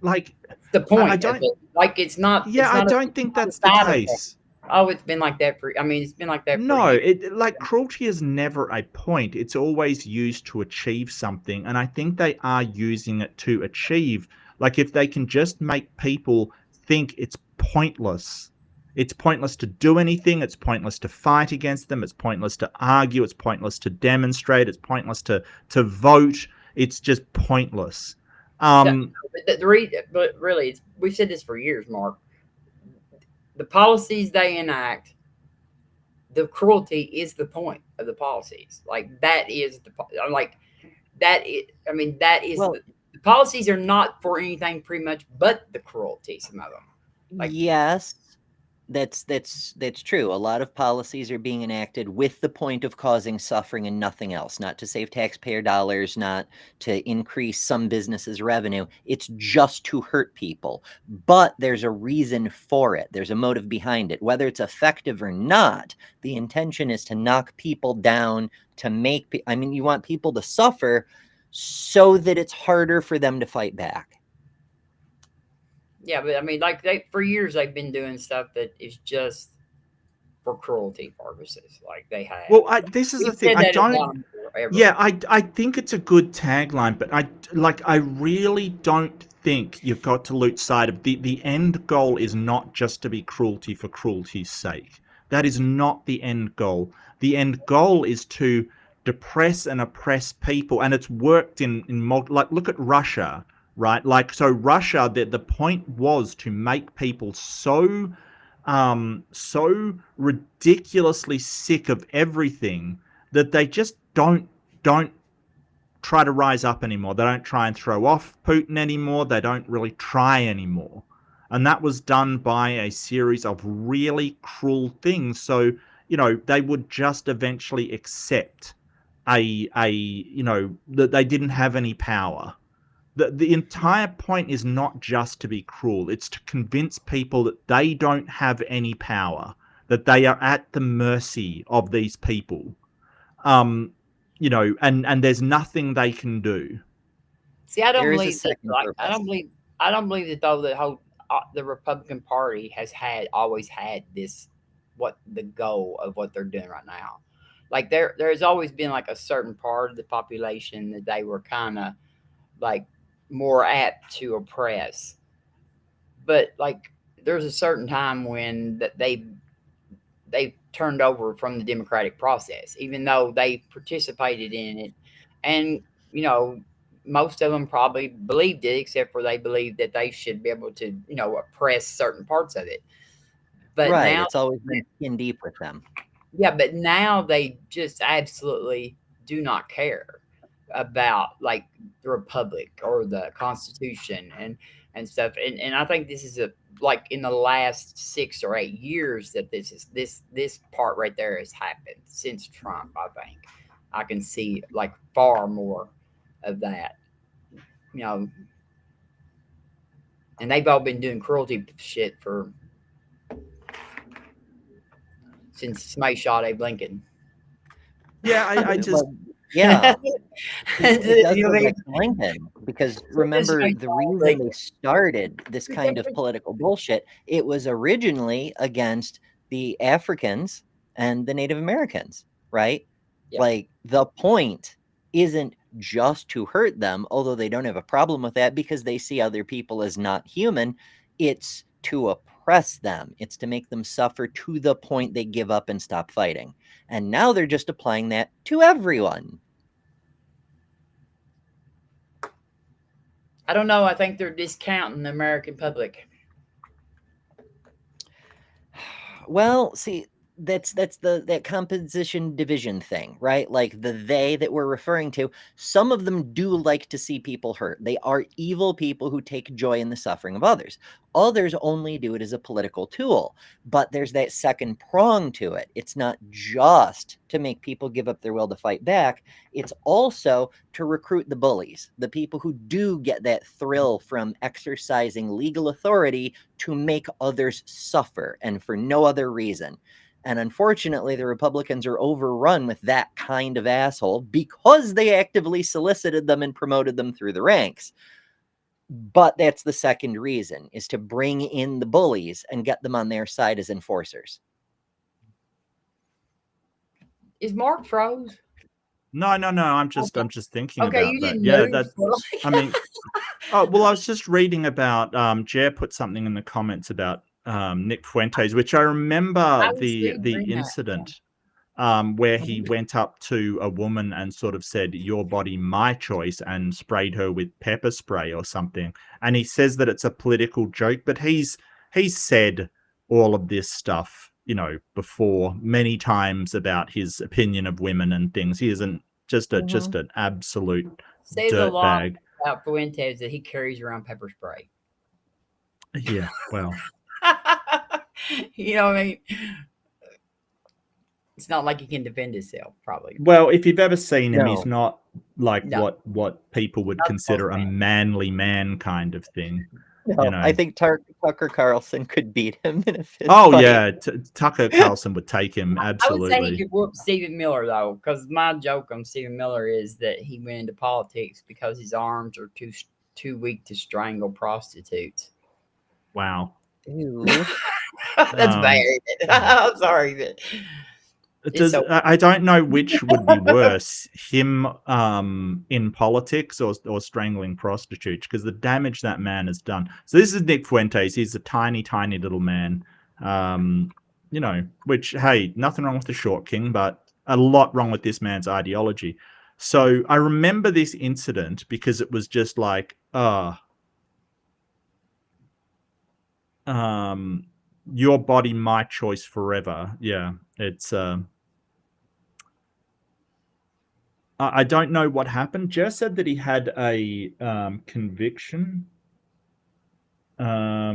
Like, the point. I don't like. It's not. Yeah, it's not I don't think that's the case. Oh, it's been like that for. I mean, it's been like that. No, for like cruelty is never a point. It's always used to achieve something, and I think they are using it to achieve. Like, if they can just make people think it's pointless. It's pointless to do anything. It's pointless to fight against them. It's pointless to argue. It's pointless to demonstrate. It's pointless to vote. It's just pointless. But really, we've said this for years, Mark. The policies they enact, the cruelty is the point of the policies. Like, that is the the policies are not for anything pretty much but the cruelty. Some of them. Like, yes. That's true. A lot of policies are being enacted with the point of causing suffering and nothing else, not to save taxpayer dollars, not to increase some businesses' revenue. It's just to hurt people. But there's a reason for it. There's a motive behind it. Whether it's effective or not, the intention is to knock people down, to make, you want people to suffer so that it's harder for them to fight back. Yeah, but I mean, like for years they've been doing stuff that is just for cruelty purposes. Like they have. Well, this is the thing. I don't. Yeah, I think it's a good tagline, but I really don't think you've got to lose sight of the end goal is not just to be cruelty for cruelty's sake. That is not the end goal. The end goal is to depress and oppress people, and it's worked in like, look at Russia. Right, like, so Russia, the point was to make people so ridiculously sick of everything that they just don't try to rise up anymore. They don't try and throw off Putin anymore. They don't really try anymore, and that was done by a series of really cruel things. So, they would just eventually accept that they didn't have any power. The entire point is not just to be cruel. It's to convince people that they don't have any power, that they are at the mercy of these people, and there's nothing they can do. See, I don't believe that. Like, I don't believe that though. The Republican Party has always had this, the goal of what they're doing right now. Like, there's always been like a certain part of the population that they were kind of like more apt to oppress, but like there's a certain time when that they turned over from the democratic process, even though they participated in it, and most of them probably believed it, except for they believed that they should be able to oppress certain parts of it. But right, now it's always been skin deep with them. Yeah, but now they just absolutely do not care. about like the republic or the Constitution and stuff. And I think this is like in the last 6 or 8 years that this part right there has happened since Trump. I think I can see like far more of that, you know. And they've all been doing cruelty shit since somebody shot Abe Lincoln. Yeah, I just Yeah. And, It does you know, go they- back to Lincoln, because remember like the all reason the- they started this kind of political bullshit, it was originally against the Africans and the Native Americans, right? Yeah. Like the point isn't just to hurt them, although they don't have a problem with that because they see other people as not human. It's to oppress them. It's to make them suffer to the point they give up and stop fighting. And now they're just applying that to everyone. I don't know. I think they're discounting the American public. Well, see, that's that composition division thing, right? Like the they that we're referring to, some of them do like to see people hurt. They are evil people who take joy in the suffering of others. Others only do it as a political tool. But there's that second prong to it. It's not just to make people give up their will to fight back. It's also to recruit the bullies, the people who do get that thrill from exercising legal authority to make others suffer, and for no other reason. And unfortunately, the Republicans are overrun with that kind of asshole because they actively solicited them and promoted them through the ranks. But that's the second reason, is to bring in the bullies and get them on their side as enforcers. Is Mark froze? no. I'm just thinking Okay, about you that. didn't Yeah, move. that. for I mean, oh well, I was just reading about. Jer put something in the comments about Nick Fuentes, which I remember was the reading that, incident where he went up to a woman and sort of said, "Your body, my choice," and sprayed her with pepper spray or something. And he says that it's a political joke, but he's said all of this stuff, you know, before many times about his opinion of women and things. He isn't just an absolute Says a lot dirtbag. about Fuentes that he carries around pepper spray. Yeah, well, You know what I mean? It's not like he can defend himself, probably. well, if you've ever seen him, No. he's not like No. what people would Not consider a supposed to be. manly man kind of thing. No, You know. I think Tucker Carlson could beat him in a fist Oh fight. yeah, Tucker Carlson would take him I would say he absolutely. could whoop Stephen Miller, though, because my joke on Stephen Miller is that he went into politics because his arms are too weak to strangle prostitutes. Wow. Ew. That's bad. I'm sorry, but Does so- I don't know which would be worse, him in politics or strangling prostitutes, because the damage that man has done. So this is Nick Fuentes. He's a tiny little man. You know, which, hey, nothing wrong with the short king, but a lot wrong with this man's ideology. So I remember this incident because it was just like, your body, my choice forever. Yeah, it's I don't know what happened. Jess said that he had a conviction. Yeah,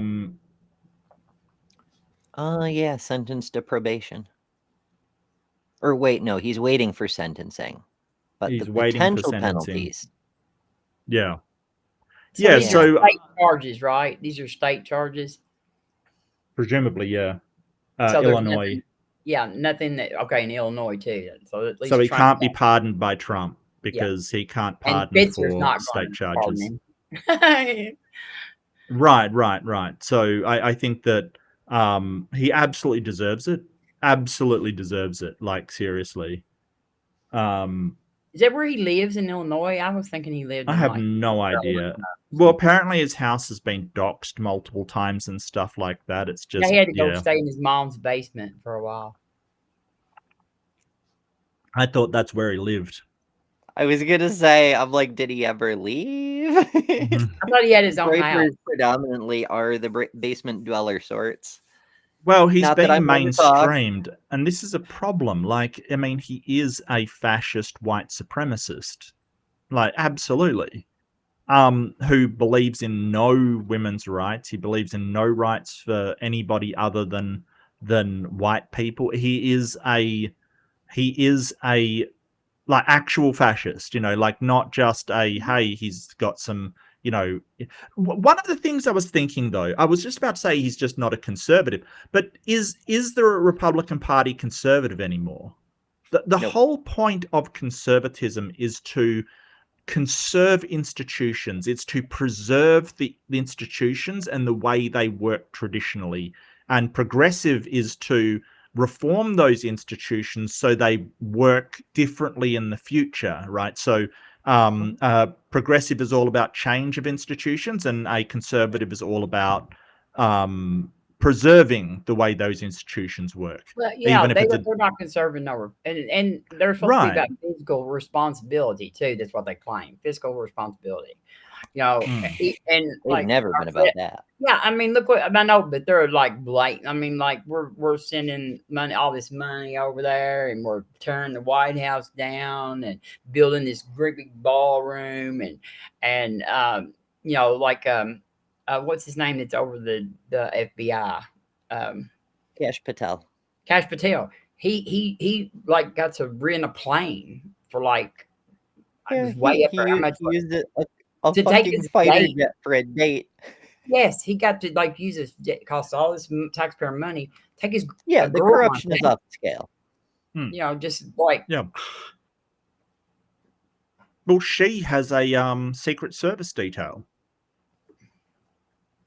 sentenced to probation. Or wait, no, he's waiting for sentencing. But He's the waiting for potential sentencing. penalties. Yeah. So Yeah, these so are state charges, right? These are state charges. presumably, yeah. So there's Illinois. nothing that in Illinois too. So at least So he Trump can't be pardoned by Trump because he can't and pardon Spitzer's for not state going to charges. pardon him. Right. So I think that he absolutely deserves it. Absolutely deserves it. Like, seriously. Is that where he lives in Illinois? I was thinking he lived. I in, have like, no idea. Well, apparently his house has been doxed multiple times and stuff like that. It's just, Yeah, he had to go stay in his mom's basement for a while. I thought that's where he lived. I was gonna say, I'm like, did he ever leave? Mhm. I thought he had his own house. Breakers predominantly are the basement dweller sorts. Well, he's Not that being I'm one to talk. mainstreamed, and this is a problem. Like, I mean, he is a fascist white supremacist. like absolutely. Who believes in no women's rights. He believes in no rights for anybody other than white people. He is a like actual fascist, like not just a, hey, he's got some, one of the things I was thinking though, I was just about to say he's just not a conservative, but is there a Republican Party conservative anymore? The Nope. whole point of conservatism is to conserve institutions. It's to preserve the institutions and the way they work traditionally. And progressive is to reform those institutions so they work differently in the future, right? So progressive is all about change of institutions, and a conservative is all about preserving the way those institutions work. Well, yeah, even if it's they're not conserving and they're supposed to be about Right. physical responsibility too. That's what they claim, fiscal responsibility. And They've like never I been about said- that. Yeah, I mean, look what I know, but they're like blatant. I mean, like we're sending money, all this money over there, and we're tearing the White House down and building this great big ballroom, and what's his name that's over the FBI, Cash Patel. Cash Patel. He like got to rent a plane for like it was way up there. How much He used a to take fucking his fighter date. jet for a date. Yes, he got to like use his jet, cost all this taxpayer money. Take his Yeah, a the girl on corruption is date. off the scale. Just like Yeah. Well, she has a Secret Service detail.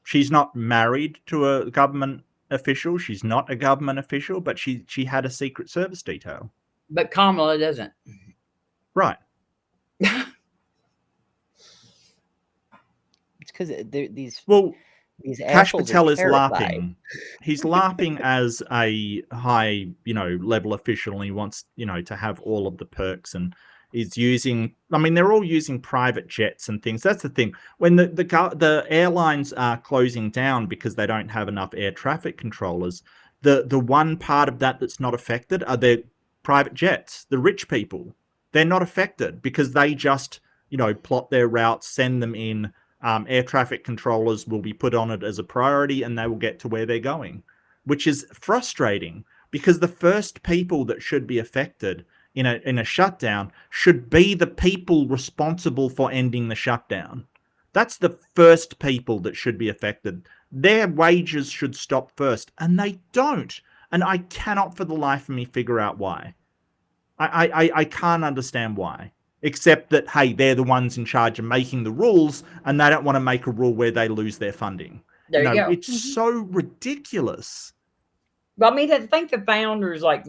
She's not married to a government official. She's not a government official, but she had a Secret Service detail. But Kamala doesn't. Right. It's because these Cash assholes Patel are is terrified. laughing. He's laughing as a high, level official, and he wants, to have all of the perks, and is using. I mean, they're all using private jets and things. That's the thing. When the airlines are closing down because they don't have enough air traffic controllers, the one part of that that's not affected are their private jets. The rich people, they're not affected because they just, plot their routes, send them in. Air traffic controllers will be put on it as a priority, and they will get to where they're going, which is frustrating because the first people that should be affected in a shutdown should be the people responsible for ending the shutdown. That's the first people that should be affected. Their wages should stop first, and they don't. And I cannot for the life of me figure out why. I can't understand why. Except that, hey, they're the ones in charge of making the rules, and they don't want to make a rule where they lose their funding. There you go. It's so ridiculous. But I mean, I think the founders, like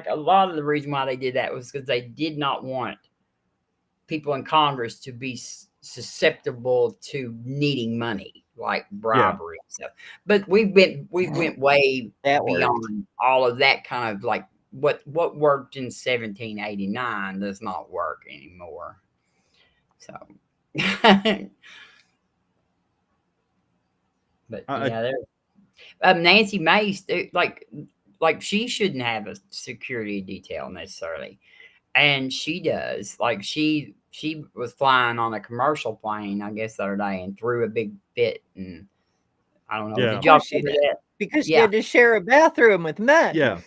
a lot of the reason why they did that was because they did not want people in Congress to be susceptible to needing money, like bribery and stuff. But we went way beyond all of that kind of like what worked in 1789 does not work anymore. So, but yeah, Nancy Mace, like she shouldn't have a security detail necessarily, and she does. Like she was flying on a commercial plane, I guess, the other day, and threw a big fit, and I don't know. Yeah. Did y'all see that? Because she had to share a bathroom with men. Yeah.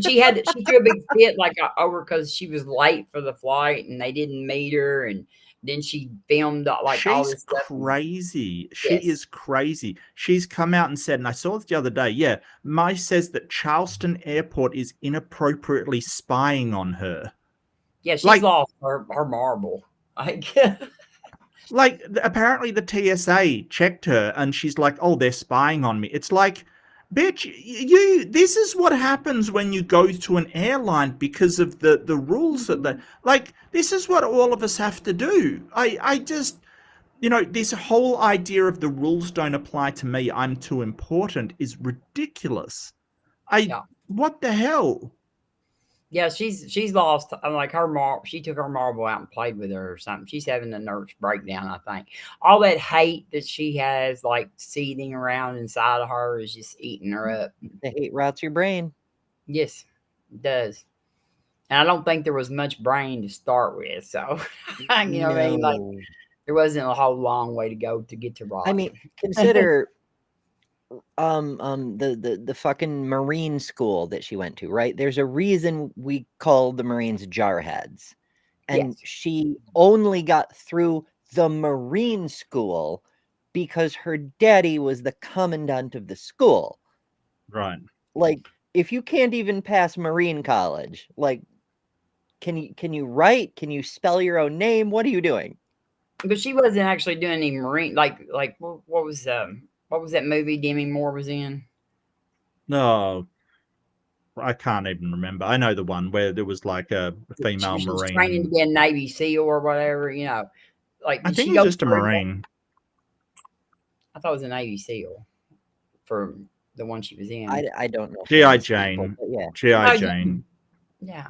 She threw a big fit like over because she was late for the flight and they didn't meet her, and then she filmed like all this stuff. Crazy. She is crazy. She's come out and said, and I saw this the other day. Yeah, Mai says that Charleston Airport is inappropriately spying on her. Yeah, she's lost her marble. Like apparently the TSA checked her, and she's like, "Oh, they're spying on me." It's like, bitch, this is what happens when you go to an airline because of the rules that they like. This is what all of us have to do. I just, this whole idea of the rules don't apply to me, I'm too important, is ridiculous. What the hell? Yeah, she's lost. Like she took her marble out and played with her or something. She's having a nervous breakdown, I think. All that hate that she has, like seething around inside of her, is just eating her up. The hate rots your brain. Yes, it does. And I don't think there was much brain to start with. So, you know what I mean? Like, No. there wasn't a whole long way to go to get to rocket. I mean, consider the fucking Marine school that she went to, right? There's a reason we call the Marines jarheads. And Yes. she only got through the Marine school because her daddy was the commandant of the school. Right. Like, if you can't even pass Marine college, like, can you write? Can you spell your own name? What are you doing? But she wasn't actually doing any Marine. Like what was that movie Demi Moore was in? No, I can't even remember. I know the one where there was like a female She was Marine. training to be a Navy SEAL or whatever, you know. Like, I did think she it was go just a through- Marine. I thought it was a Navy SEAL for the one she was in. I don't know. G.I. famous people, Jane. but yeah. G.I. Oh, Jane. Yeah.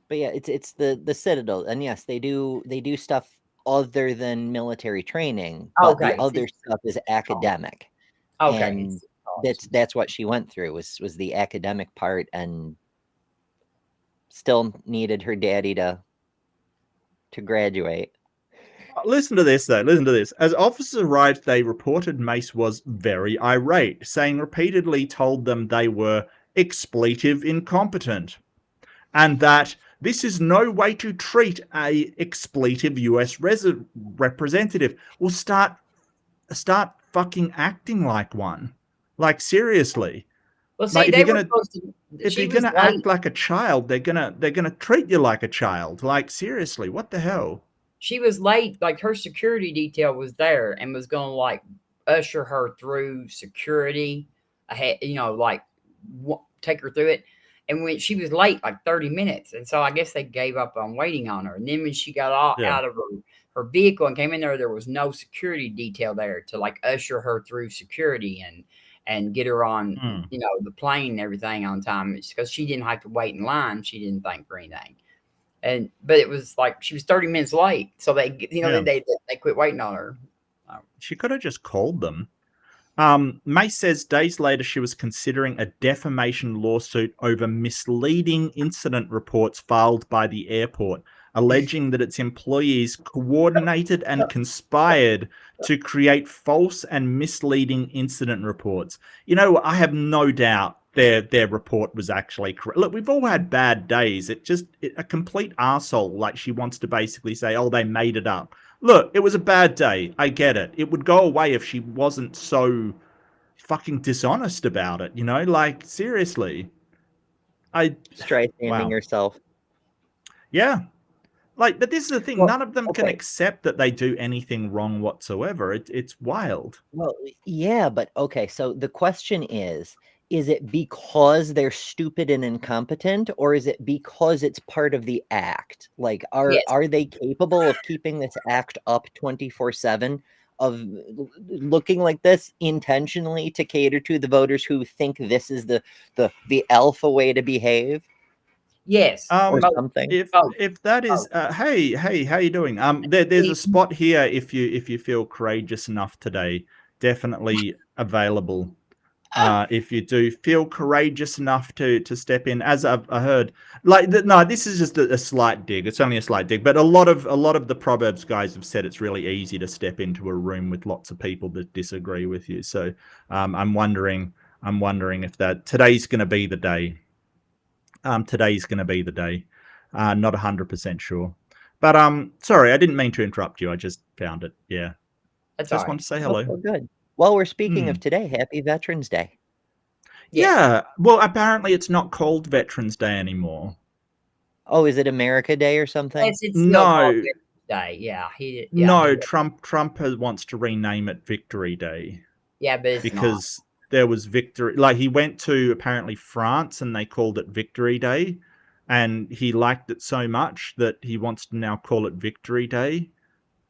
But yeah, it's the Citadel, and yes, they do stuff other than military training, but Okay. the other stuff is academic. Okay. And that's what she went through was the academic part, and still needed her daddy to graduate. Listen to this, though. Listen to this. As officers arrived, they reported Mace was very irate, saying repeatedly told them they were expletive incompetent, and that this is no way to treat a expletive US representative. Well, start fucking acting like one. Like, seriously. Well, see, Like, if they you're were gonna supposed to. if She you're was gonna late. act like a child, they're gonna treat you like a child. Like, seriously, what the hell? She was late. Like, her security detail was there and was going to like usher her through security. You know, like take her through it. And when she was late, like 30 minutes, and so I guess they gave up on waiting on her. And then when she got out of her vehicle and came in there was no security detail there to like usher her through security and get her on, you know, the plane and everything on time. It's because she didn't have to wait in line. She didn't think for anything. But it was like she was 30 minutes late, so they, you know, they quit waiting on her. She could have just called them. Mace says days later she was considering a defamation lawsuit over misleading incident reports filed by the airport, alleging that its employees coordinated and conspired to create false and misleading incident reports. You know, I have no doubt their report was actually correct. Look, we've all had bad days. A complete arsehole, like she wants to basically say, oh, they made it up. Look, it was a bad day. I get it. It would go away if she wasn't so fucking dishonest about it, you know? Like, seriously. Try standing herself. Yeah. Like, but this is the thing. Well, none of them can accept that they do anything wrong whatsoever. It's wild. Well, yeah, but okay. So the question is it because they're stupid and incompetent, or is it because it's part of the act? Like, are they capable of keeping this act up 24/7, of looking like this intentionally to cater to the voters who think this is the alpha way to behave? Yes, or something. If that is, hey, how you doing? There's a spot here if you feel courageous enough today. Definitely available. If you do feel courageous enough to step in, as I heard, like no, this is just a slight dig. It's only a slight dig, but a lot of the Proverbs guys have said it's really easy to step into a room with lots of people that disagree with you. So I'm wondering if that today's going to be the day. Today's going to be the day. Not 100% sure, but sorry, I didn't mean to interrupt you. I just found it. Yeah, that's just want to say hello. Oh, good. Well, we're speaking of today. Happy Veterans Day. Yeah. Well, apparently it's not called Veterans Day anymore. Oh, is it America Day or something? Yes, it's no Day. Yeah, no, Trump wants to rename it Victory Day. Yeah, but it's because there was victory. Like, he went to apparently France and they called it Victory Day, and he liked it so much that he wants to now call it Victory Day.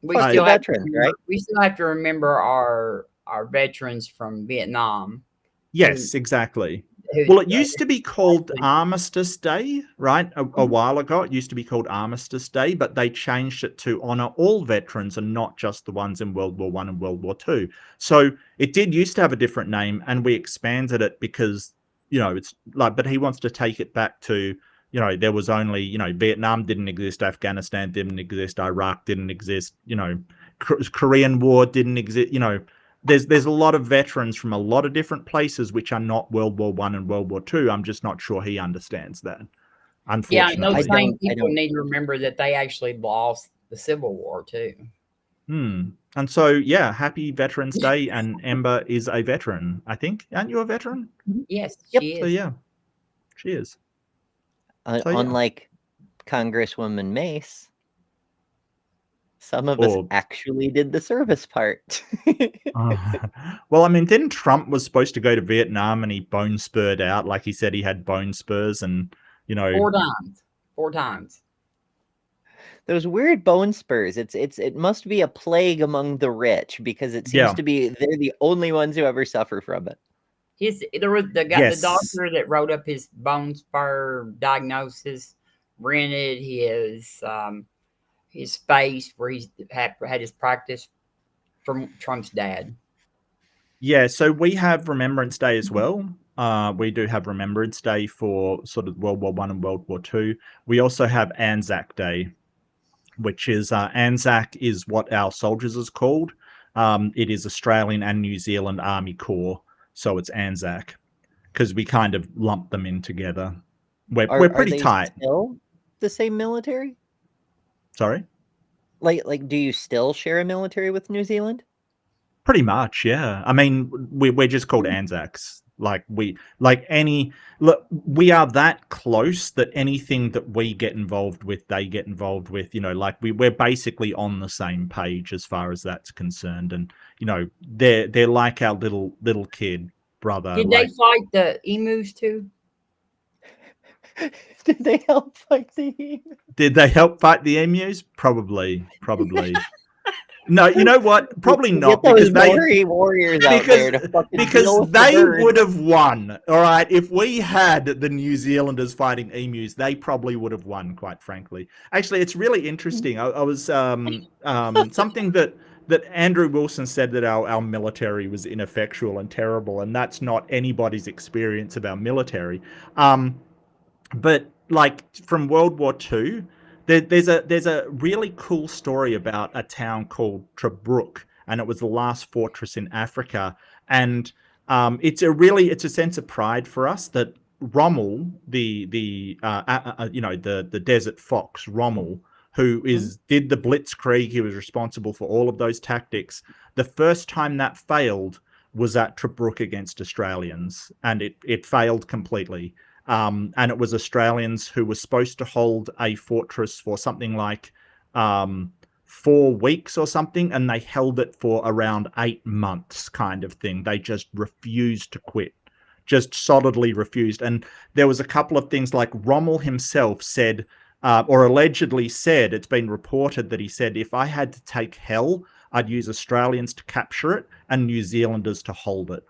We still have veterans, right? We still have to remember our veterans from Vietnam. Yes, exactly. Well, it used to be called Armistice Day, right? A while ago, it used to be called Armistice Day, but they changed it to honor all veterans and not just the ones in World War I and World War II. So it did used to have a different name, and we expanded it because, you know, it's like, but he wants to take it back to, you know, there was only, you know, Vietnam didn't exist, Afghanistan didn't exist, Iraq didn't exist, you know, Korean War didn't exist, you know. There's a lot of veterans from a lot of different places which are not World War I and World War II. I'm just not sure he understands that, Yeah, and unfortunately. those same people need to remember that they actually lost the Civil War too. And so, yeah, happy Veterans Day, and Amber is a veteran, I think. Aren't you a veteran? Yes, Yep. she is. So, yeah, she is. So, yeah. Unlike Congresswoman Mace, some of us actually did the service part. Well, I mean, then Trump was supposed to go to Vietnam and he bone spurred out. Like he said, he had bone spurs and, you know. 4 times. Those weird bone spurs. It must be a plague among the rich, because it seems to be they're the only ones who ever suffer from it. There was the doctor that wrote up his bone spur diagnosis rented his space where he had his practice from Trump's dad. Yeah, so we have Remembrance Day as well. We do have Remembrance Day for sort of World War I and World War II. We also have Anzac Day, which is Anzac is what our soldiers is called. It is Australian and New Zealand Army Corps, so it's Anzac, because we kind of lump them in together. We're pretty tight. Still the same military? Sorry? Like, do you still share a military with New Zealand? Pretty much, yeah. I mean, we're just called Anzacs. We are that close that anything that we get involved with, they get involved with. You know, like we're basically on the same page as far as that's concerned. And you know, they're like our little kid brother. Did they fight the emus too? Did they help fight the emus? Did they help fight the emus? Probably. No, you know what? Probably not, because warriors out there to fucking because they would have won. All right, if we had the New Zealanders fighting emus, they probably would have won. Quite frankly, actually, it's really interesting. I was something that Andrew Wilson said, that our military was ineffectual and terrible, and that's not anybody's experience of our military. But like from World War II. There's a really cool story about a town called Tobruk, and it was the last fortress in Africa. And it's a sense of pride for us that Rommel, the desert fox Rommel, who did the Blitzkrieg, he was responsible for all of those tactics. The first time that failed was at Tobruk against Australians, and it failed completely. And it was Australians who were supposed to hold a fortress for something like 4 weeks or something, and they held it for around 8 months, kind of thing. They just refused to quit, just solidly refused. And there was a couple of things, like Rommel himself said, or allegedly said, it's been reported that he said, if I had to take hell, I'd use Australians to capture it and New Zealanders to hold it.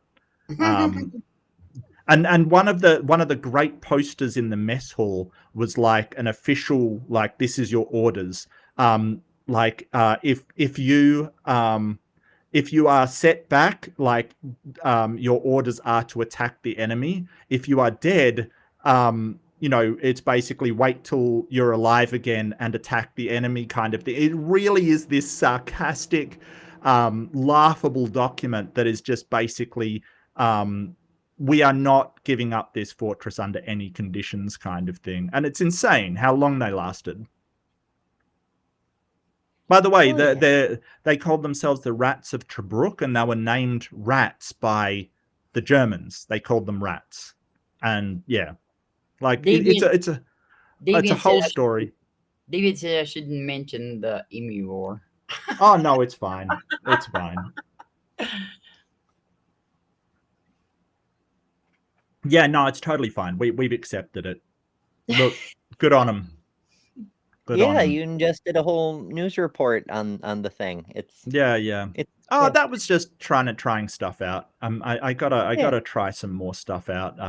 And one of the great posters in the mess hall was like an official, like, this is your orders. If you are set back, like, your orders are to attack the enemy. If you are dead, it's basically wait till you're alive again and attack the enemy, kind of thing. It really is this sarcastic, laughable document that is just basically, we are not giving up this fortress under any conditions, kind of thing. And it's insane how long they lasted. By the way, they called themselves the Rats of Tobruk, and they were named rats by the Germans. They called them rats. And yeah, like it's a whole story. David said I shouldn't mention the Emu War. Oh no, it's fine. It's fine. Yeah, no, it's totally fine. We've accepted it. Look, good on them. Yeah, you just did a whole news report on the thing. That was just trying stuff out. I gotta try some more stuff out.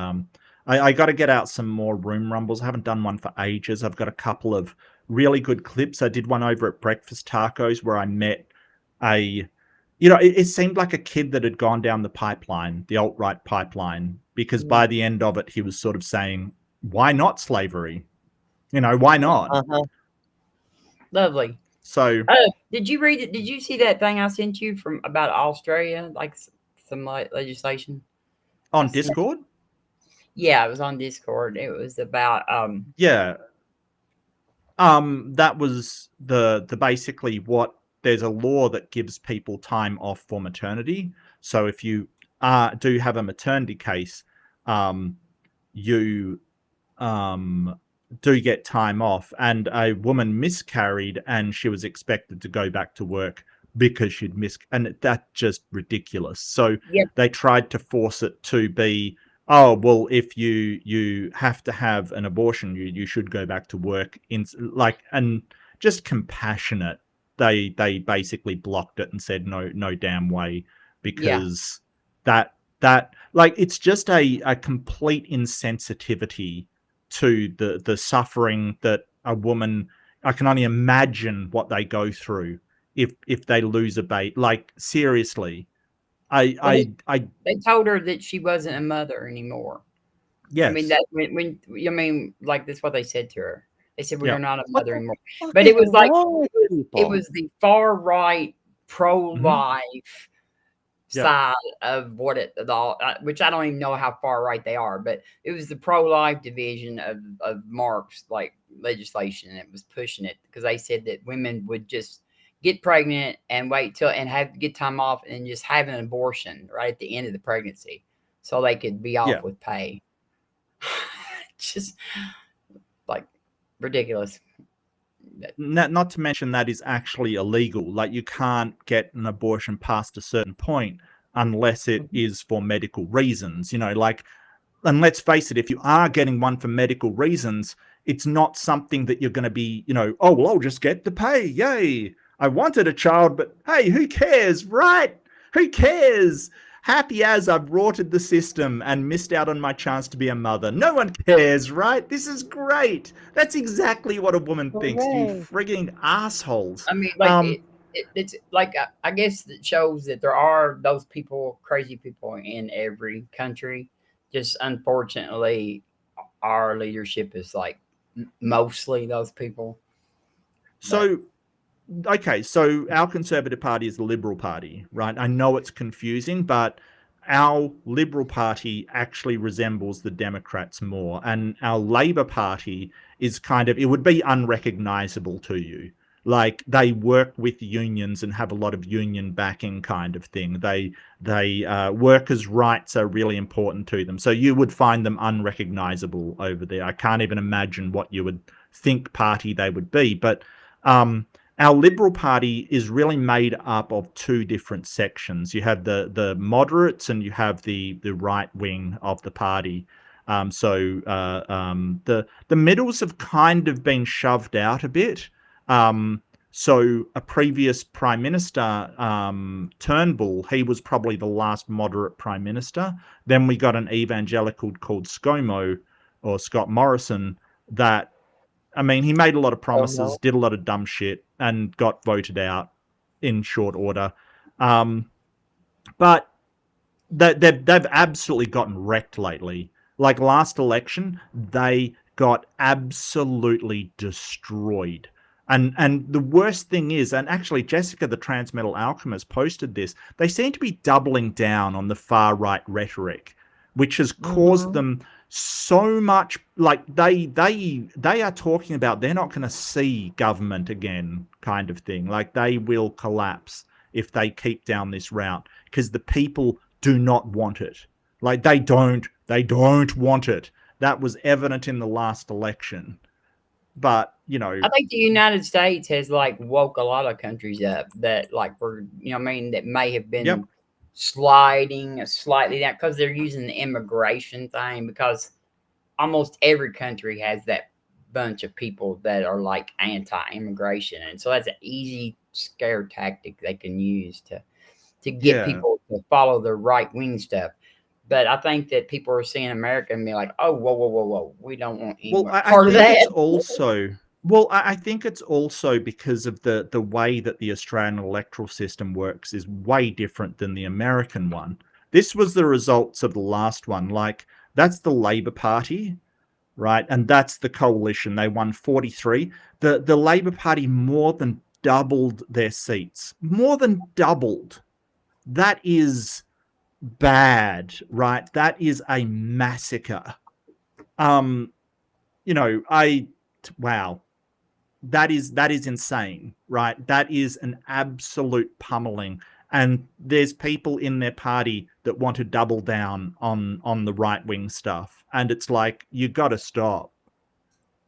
I gotta get out some more room rumbles. I haven't done one for ages. I've got a couple of really good clips. I did one over at Breakfast Tacos where I met it seemed like a kid that had gone down the pipeline, the alt-right pipeline, because by the end of it, he was sort of saying, why not slavery? You know, why not? Lovely. So, did you read it? Did you see that thing I sent you from about Australia, like some legislation on Discord? Yeah, it was on Discord. It was about yeah. That was the basically what there's a law that gives people time off for maternity. So if you do have a maternity case, you do get time off. And a woman miscarried and she was expected to go back to work because she'd and that's just ridiculous. So they tried to force it to be, oh, well, if you have to have an abortion, you should go back to work. And just compassionate. They basically blocked it and said no damn way, because that like it's just a complete insensitivity to the suffering that a woman. I can only imagine what they go through if they lose a baby. Like, seriously. They told her that she wasn't a mother anymore. Yes. I mean, that when like that's what they said to her. They said, "We are not a mother anymore." But But it was like people? it was the far right pro-life side of what which I don't even know how far right they are, but it was the pro-life division of Mark's like legislation, and it was pushing it because they said that women would just get pregnant and wait till and have to get time off and just have an abortion right at the end of the pregnancy so they could be off with pay. Just like ridiculous. Not to mention that is actually illegal. Like, you can't get an abortion past a certain point unless it is for medical reasons, you know, like, and let's face it, if you are getting one for medical reasons, it's not something that you're going to be, you know, oh, well, I'll just get the pay. Yay. I wanted a child, but hey, who cares, right? Who cares? Happy as I've rorted the system and missed out on my chance to be a mother. No one cares, right? This is great. That's exactly what a woman thinks. You frigging assholes. I mean, like, it's like, I guess it shows that there are those people, crazy people in every country. Just unfortunately, our leadership is like mostly those people. So, okay, so our Conservative Party is the Liberal Party, right? I know it's confusing, but our Liberal Party actually resembles the Democrats more, and our Labor Party is kind of, it would be unrecognizable to you. Like, they work with unions and have a lot of union backing kind of thing. They workers' rights are really important to them. So you would find them unrecognizable over there. I can't even imagine what you would think party they would be. But our Liberal Party is really made up of two different sections. You have the moderates and you have the right wing of the party. So the middles have kind of been shoved out a bit. So a previous Prime Minister, Turnbull, he was probably the last moderate Prime Minister. Then we got an evangelical called ScoMo, or Scott Morrison, that, I mean, he made a lot of promises, did a lot of dumb shit, and got voted out in short order. But they've absolutely gotten wrecked lately. Like, last election, they got absolutely destroyed. And the worst thing is, and actually Jessica, the Transmetal Alchemist, posted this, they seem to be doubling down on the far-right rhetoric, which has caused them so much, like, they are talking about they're not going to see government again, kind of thing. Like, they will collapse if they keep down this route, because the people do not want it. Like, they don't want it. That was evident in the last election. But, you know, I think the United States has like woke a lot of countries up that, like, were, you know what I mean, that may have been sliding slightly down because they're using the immigration thing, because almost every country has that bunch of people that are like anti-immigration, and so that's an easy scare tactic they can use to get people to follow the right-wing stuff. But I think that people are seeing America and be like, oh, whoa, we don't want any part of that. It's also, well, I think it's also because of the way that the Australian electoral system works is way different than the American one. This was the results of the last one. Like, that's the Labor Party. right? And that's the coalition. They won 43. The Labour Party more than doubled their seats. More than doubled. That is bad, right? That is a massacre. You know, wow. That is insane, right? That is an absolute pummeling. And there's people in their party that want to double down on the right-wing stuff. And it's like, you got to stop.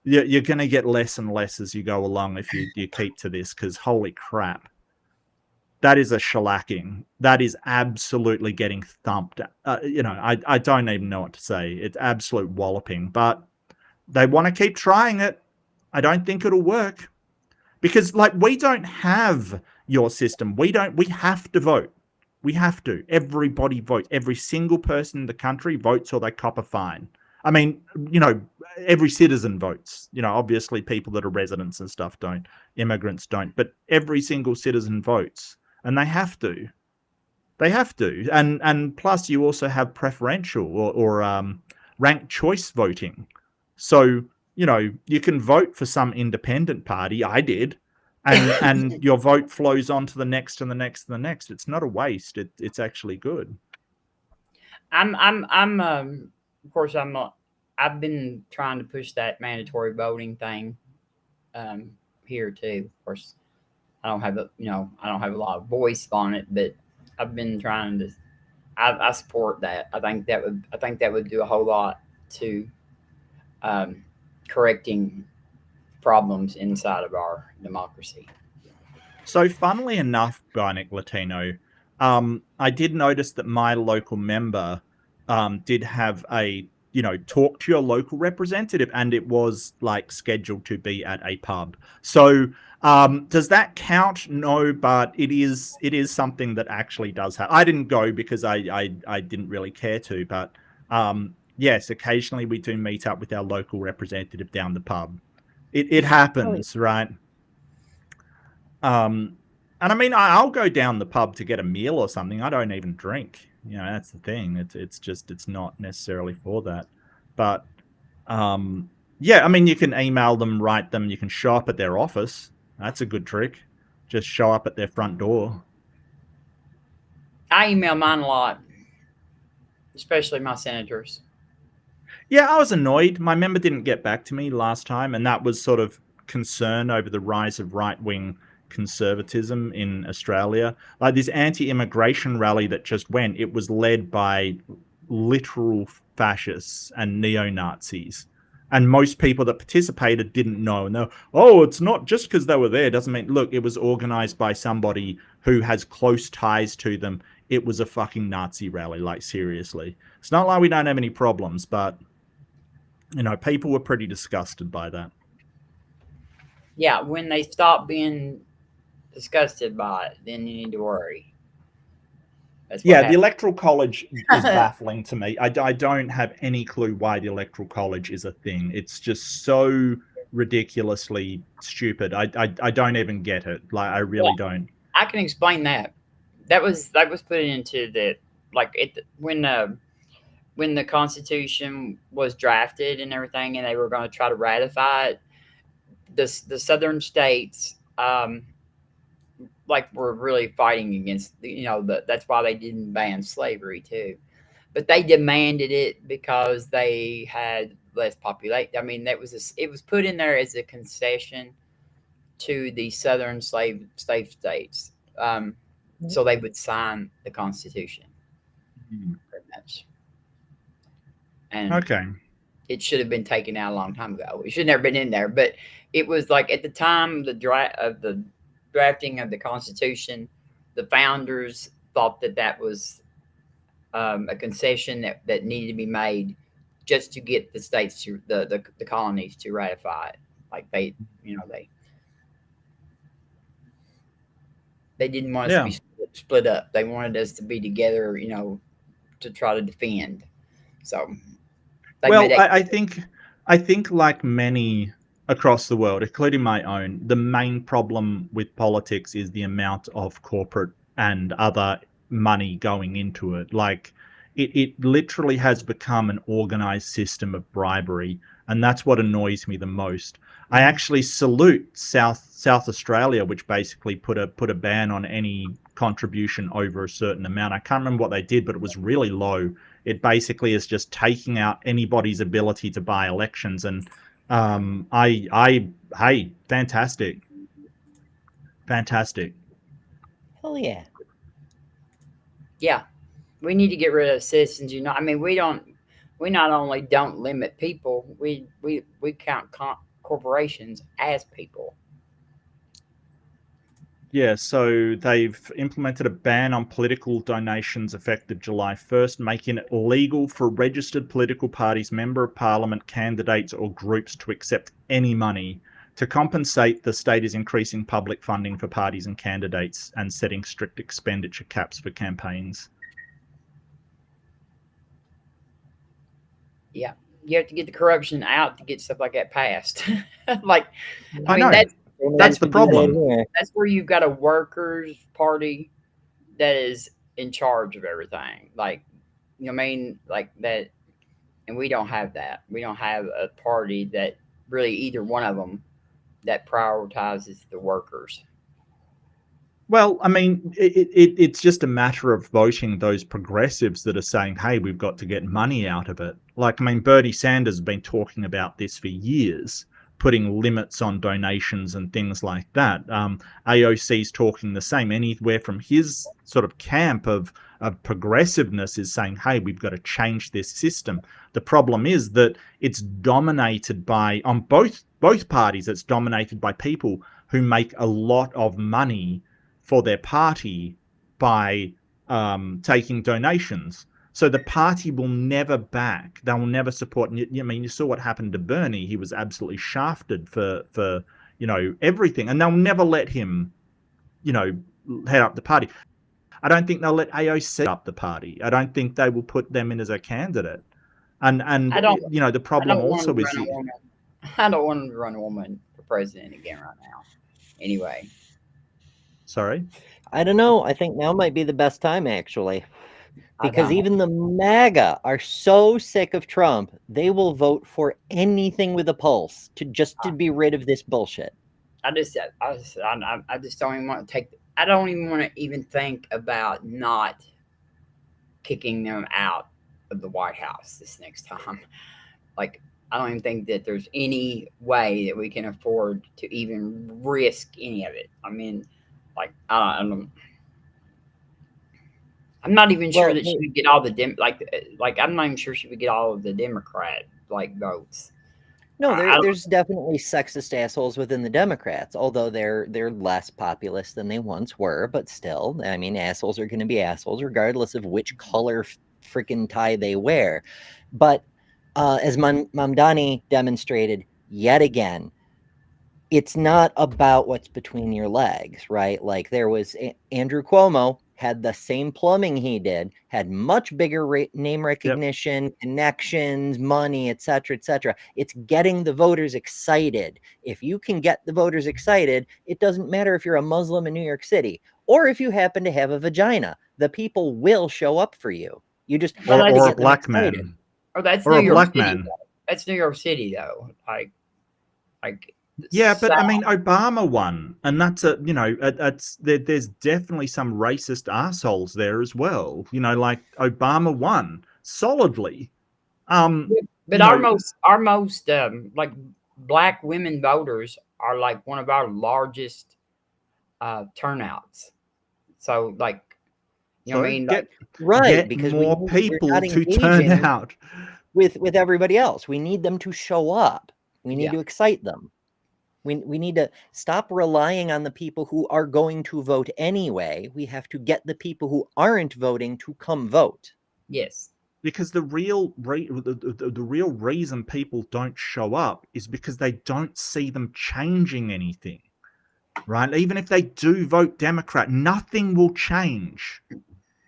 You're going to get less and less as you go along if you keep to this, because holy crap. That is a shellacking. That is absolutely getting thumped. You know, I don't even know what to say. It's absolute walloping. But they want to keep trying it. I don't think it'll work. Because, like, we don't have your system. We have to vote. We have to. Everybody votes. Every single person in the country votes or they cop a fine. I mean, you know, every citizen votes. You know, obviously people that are residents and stuff don't. Immigrants don't. But every single citizen votes. And they have to. They have to. And plus you also have preferential or ranked choice voting. So, you know, you can vote for some independent party. I did. And your vote flows on to the next and the next and the next. It's not a waste. It's actually good. Of course, I've been trying to push that mandatory voting thing here too. Of course, I don't have a lot of voice on it, but I've been trying to. I support that. I think that would do a whole lot to correcting problems inside of our democracy. So, funnily enough, Bionic Latino, I did notice that my local member did have a, you know, talk to your local representative, and it was like scheduled to be at a pub. So does that count? No, but it is something that actually does happen. I didn't go because I didn't really care to, but yes, occasionally we do meet up with our local representative down the pub. It happens, right? And I mean, I'll go down the pub to get a meal or something. I don't even drink. You know, that's the thing. It's not necessarily for that. But yeah, I mean, you can email them, write them. You can show up at their office. That's a good trick. Just show up at their front door. I email mine a lot, especially my senators. Yeah, I was annoyed. My member didn't get back to me last time, and that was sort of concern over the rise of right-wing conservatism in Australia. Like this anti-immigration rally that just went, it was led by literal fascists and neo-Nazis. And most people that participated didn't know. And they're, oh, it's not just because they were there. Doesn't mean, look, it was organized by somebody who has close ties to them. It was a fucking Nazi rally, like seriously. It's not like we don't have any problems, but, you know, people were pretty disgusted by that. Yeah, when they stop being disgusted by it, then you need to worry. Yeah, the Electoral College is baffling to me. I don't have any clue why the Electoral College is a thing. It's just so ridiculously stupid. I don't even get it. Like, I really don't. I can explain that. That was put into the, like, when the Constitution was drafted and everything, and they were going to try to ratify it, the southern states like were really fighting against, you know, that's why they didn't ban slavery too, but they demanded it because they had less population. I mean, it was put in there as a concession to the southern slave states, so they would sign the Constitution. Pretty much. And okay, it should have been taken out a long time ago. It should have never been in there, but it was like at the time of the drafting of the Constitution, the founders thought that was a concession that needed to be made just to get the states to the colonies to ratify it. Like they didn't want us to be split up. They wanted us to be together, you know, to try to defend. So, I think like many across the world, including my own, the main problem with politics is the amount of corporate and other money going into it. Like, it literally has become an organized system of bribery. and that's what annoys me the most. I actually salute South Australia, which basically put a ban on any contribution over a certain amount. I can't remember what they did, but it was really low. It basically is just taking out anybody's ability to buy elections, and hey, fantastic. Hell yeah. Yeah, we need to get rid of citizens. I mean, we not only don't limit people, we count corporations as people. Yeah, so they've implemented a ban on political donations effective July 1st, making it illegal for registered political parties, member of parliament, candidates, or groups to accept any money. To compensate, the state is increasing public funding for parties and candidates and setting strict expenditure caps for campaigns. Yeah, you have to get the corruption out to get stuff like that passed. Like, I mean, know. That's the problem. That's where you've got a workers' party that is in charge of everything. Like, you know what I mean? Like that. And we don't have that. We don't have a party that really, either one of them, that prioritizes the workers. Well, I mean, it's just a matter of voting those progressives that are saying, hey, we've got to get money out of it. Like, I mean, Bernie Sanders has been talking about this for years, putting limits on donations and things like that. AOC's talking the same. Anywhere from his sort of camp of progressiveness is saying, hey, we've got to change this system. The problem is that it's dominated by, on both parties, it's dominated by people who make a lot of money for their party by taking donations. So the party will never back. They will never support. I mean, you saw what happened to Bernie. He was absolutely shafted for everything, and they'll never let him, head up the party. I don't think they'll let AOC up the party. I don't think they will put them in as a candidate. And the problem also is I don't want to run a woman for president again right now. Anyway. Sorry? I don't know. I think now might be the best time, actually. Because even the MAGA are so sick of Trump, they will vote for anything with a pulse to be rid of this bullshit. I just don't even want to I don't even want to even think about not kicking them out of the White House this next time. Like, I don't even think that there's any way that we can afford to even risk any of it. I mean, like, I'm not even sure that she would get all the I'm not even sure she would get all of the Democrat votes. No, there's definitely sexist assholes within the Democrats, although they're less populist than they once were. But still, I mean, assholes are going to be assholes regardless of which color freaking tie they wear. But as Mamdani demonstrated yet again, it's not about what's between your legs, right? Like, there was Andrew Cuomo had the same plumbing he did, had much bigger name recognition, connections, money, etc., etc. It's getting the voters excited. If you can get the voters excited, it doesn't matter if you're a Muslim in New York City or if you happen to have a vagina. The people will show up for you. You just or a black man. Oh, that's or New a York black City, man. though. That's New York City, though. Yeah, but I mean, Obama won, and that's there's definitely some racist assholes there as well. Like Obama won solidly. But our most black women voters are like one of our largest turnouts. So what I mean? Right, because more people to turn out with everybody else. We need them to show up. We need to excite them. We need to stop relying on the people who are going to vote anyway. We have to get the people who aren't voting to come vote. Yes. Because the real reason people don't show up is because they don't see them changing anything, right? Even if they do vote Democrat, nothing will change.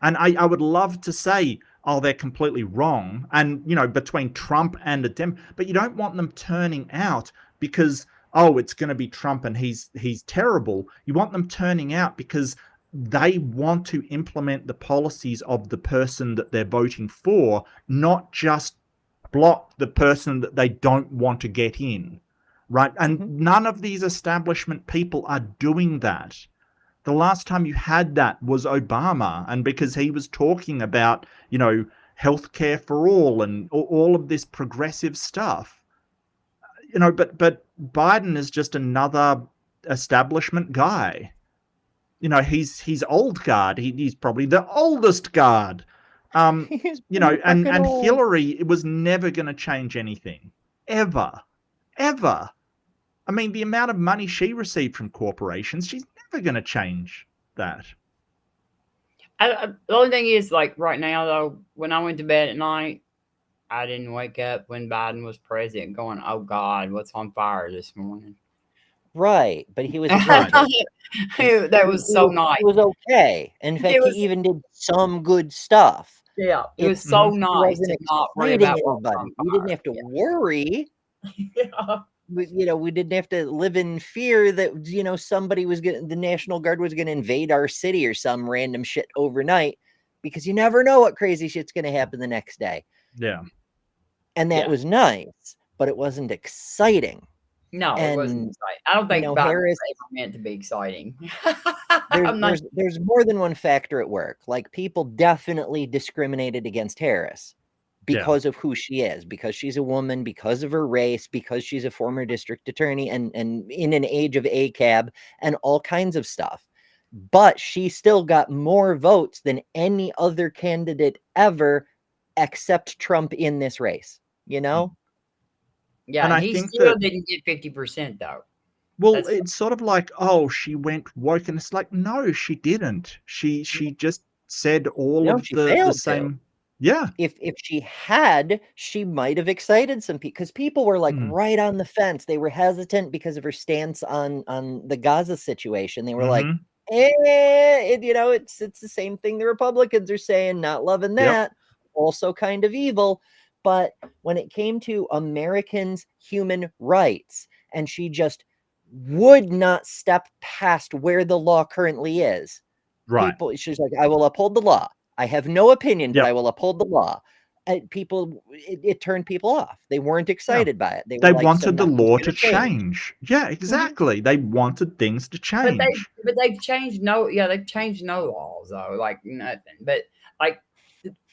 And I would love to say, oh, they're completely wrong, and between Trump and a Dem, but you don't want them turning out because, oh, it's going to be Trump and he's terrible. You want them turning out because they want to implement the policies of the person that they're voting for, not just block the person that they don't want to get in, right? And none of these establishment people are doing that. The last time you had that was Obama, and because he was talking about, healthcare for all and all of this progressive stuff, but Biden is just another establishment guy. He's old guard. He's probably the oldest guard. And Hillary was never going to change anything, ever. I mean, the amount of money she received from corporations, she's never going to change that. The only thing is, like right now, though, when I went to bed at night, I didn't wake up when Biden was president going, "Oh God, what's on fire this morning?" Right, but he was that was so nice. It was okay. In fact, he even did some good stuff. Yeah, it was so nice to not worry about everybody. We didn't have to worry. Yeah. We didn't have to live in fear that somebody was the National Guard was gonna invade our city or some random shit overnight, because you never know what crazy shit's gonna happen the next day. Yeah. And that was nice, but it wasn't exciting. No, it wasn't exciting. I don't think Harris was meant to be exciting. There's more than one factor at work. Like, people definitely discriminated against Harris because of who she is, because she's a woman, because of her race, because she's a former district attorney and in an age of ACAB and all kinds of stuff. But she still got more votes than any other candidate ever, except Trump in this race, Yeah, and I think still didn't get 50% though. Well, it's sort of like, oh, she went woke, and it's like, no, she didn't. She just said all of the same. Yeah. If she had, she might have excited some people, because people were like right on the fence. They were hesitant because of her stance on the Gaza situation. They were like, it's the same thing the Republicans are saying, not loving that. Also kind of evil. But when it came to Americans' human rights, and she just would not step past where the law currently is. Right. She's like, I will uphold the law. I have no opinion, but I will uphold the law. And it turned people off. They weren't excited by it. They wanted the law to change. Yeah, exactly. They wanted things to change. But they've changed they've changed no laws though, like nothing. But like,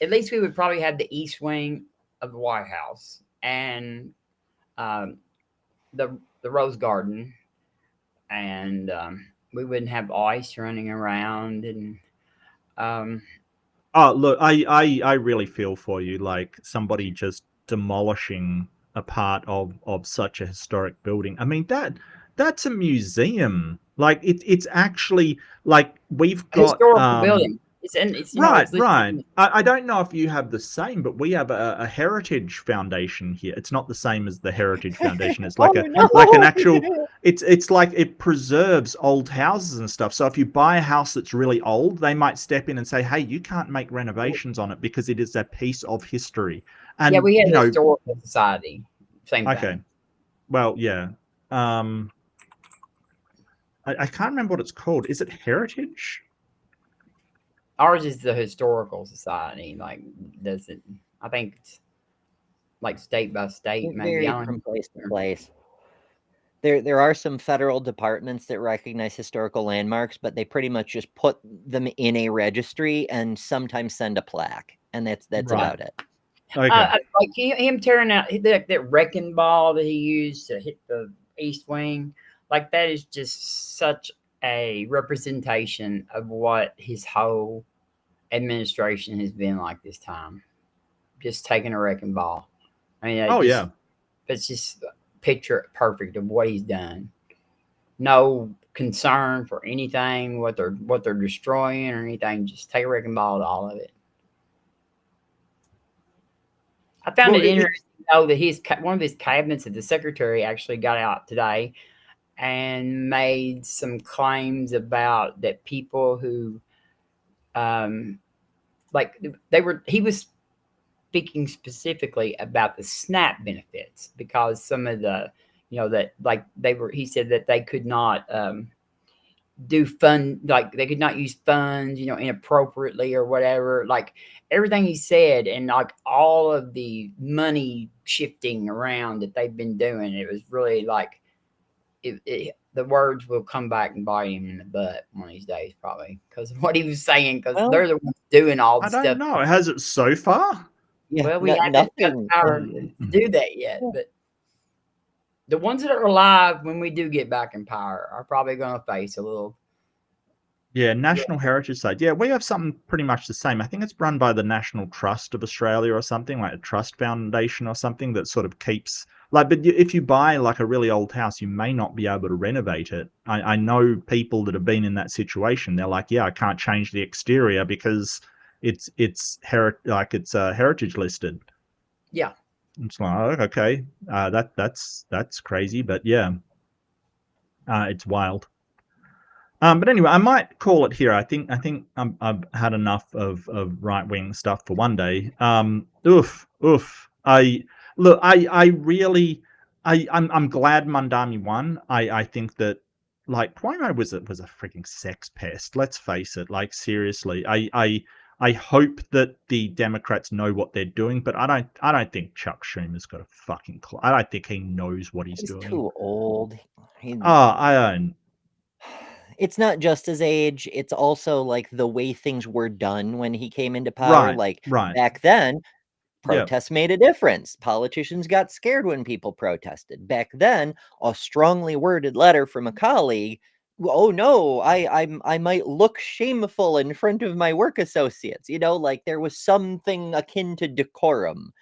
at least we would probably have the East Wing of the White House and the Rose Garden, and we wouldn't have ICE running around. And oh, look, I really feel for you, like somebody just demolishing a part of such a historic building. I mean, that's a museum. Like it's actually like we've got historical building. It's right. I don't know if you have the same, but we have a heritage foundation here. It's not the same as the Heritage Foundation. It's like like an actual. It's like it preserves old houses and stuff. So if you buy a house that's really old, they might step in and say, "Hey, you can't make renovations on it because it is a piece of history." And yeah, we had a historical society. Same thing. Okay. Well, yeah. I can't remember what it's called. Is it Heritage? Ours is the Historical Society. Like, I think it's like state by state, maybe from place to place. There are some federal departments that recognize historical landmarks, but they pretty much just put them in a registry and sometimes send a plaque, and that's about it. Okay. Like him tearing out that wrecking ball that he used to hit the East Wing, like that is just such a representation of what his whole administration has been like this time. Just taking a wrecking ball. I mean, it's just picture perfect of what he's done. No concern for anything, what they're destroying or anything. Just take a wrecking ball to all of it. I found it interesting though that one of his cabinets that the secretary actually got out today and made some claims about that people who he was speaking specifically about the SNAP benefits, because some of the he said that they could not do fun, like they could not use funds, inappropriately or whatever. Like everything he said, and like all of the money shifting around that they've been doing, it was really like the words will come back and bite him in the butt one of these days, probably because of what he was saying. Because they're the ones doing all the I stuff. don't know. Has it so far? Yeah, Well, we haven't got the power to do that yet, but the ones that are alive when we do get back in power are probably going to face a little. Yeah, National Heritage Site. Yeah, we have something pretty much the same. I think it's run by the National Trust of Australia or something, like a trust foundation or something that sort of keeps like. But if you buy like a really old house, you may not be able to renovate it. I know people that have been in that situation. They're like, yeah, I can't change the exterior because it's heritage listed. Yeah. It's like, oh, okay, that's crazy, but yeah, it's wild. But anyway, I might call it here. I think I've had enough of right-wing stuff for one day. Oof. I'm glad Mandami won. I think that like Cuomo was a freaking sex pest. Let's face it. Like seriously, I hope that the Democrats know what they're doing, but I don't think Chuck Schumer's got a fucking clue. I don't think he knows what he's doing. Too old. I don't. It's not just his age, it's also like the way things were done when he came into power. Right. Back then, protests made a difference. Politicians got scared when people protested. Back then, a strongly worded letter from a colleague, oh no, I might look shameful in front of my work associates. Like there was something akin to decorum.